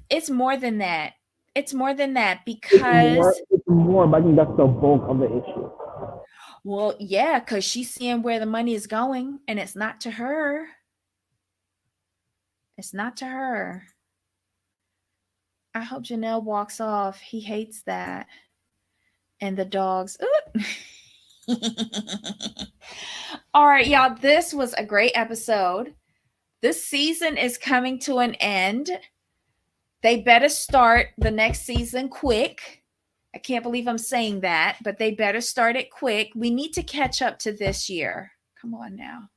it's more than that. It's more than that It's more. because, It's more. But I think that's the bulk of the issue. well, yeah, because she's seeing where the money is going, and it's not to her. It's not to her. I hope Janelle walks off. He hates that. And the dogs. All right, y'all. This was a great episode. This season is coming to an end. They better start the next season quick. I can't believe I'm saying that, but they better start it quick. We need to catch up to this year. Come on now.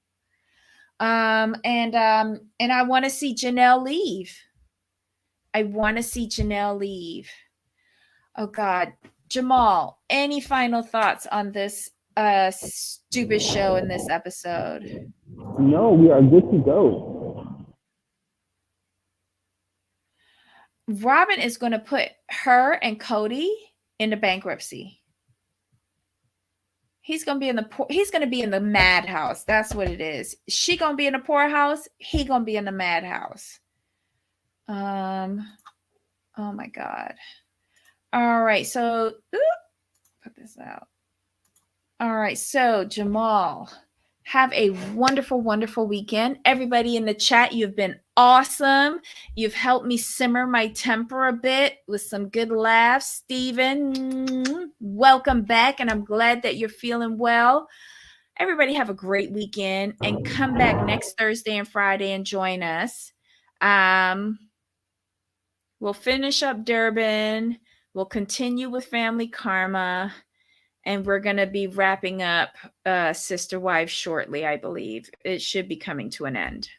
And I want to see Janelle leave. I want to see Janelle leave. Oh God. Jamal, any final thoughts on this stupid show in this episode? No, we are good to go. Robin is going to put her and Cody into bankruptcy. He's going to be in the madhouse. That's what it is. She going to be in the poorhouse. He going to be in the madhouse. Oh my God. All right. So, put this out. All right. So, Jamal, have a wonderful, wonderful weekend. Everybody in the chat, you've been awesome. You've helped me simmer my temper a bit with some good laughs. Steven, welcome back, and I'm glad that you're feeling well. Everybody have a great weekend, and come back next Thursday and Friday and join us. We'll finish up Durban. We'll continue with Family Karma. And we're going to be wrapping up Sister Wives shortly, I believe. It should be coming to an end.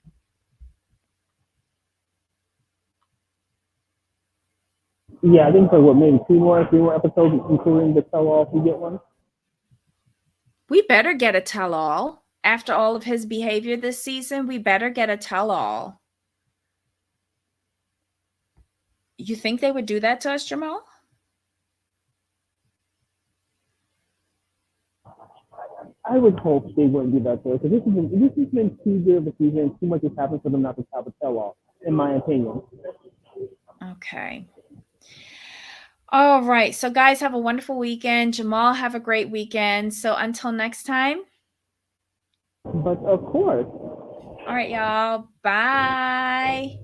Yeah, I think for what, maybe three more episodes, including the tell-all if we get one. We better get a tell-all. After all of his behavior this season, we better get a tell-all. You think they would do that to us, Jamal? I would hope they wouldn't do that though, because this has been too good of a season. Too much has happened for them not to have a tell-all, in my opinion. Okay. All right. So, guys, have a wonderful weekend. Jamal, have a great weekend. So, until next time. But of course. All right, y'all. Bye.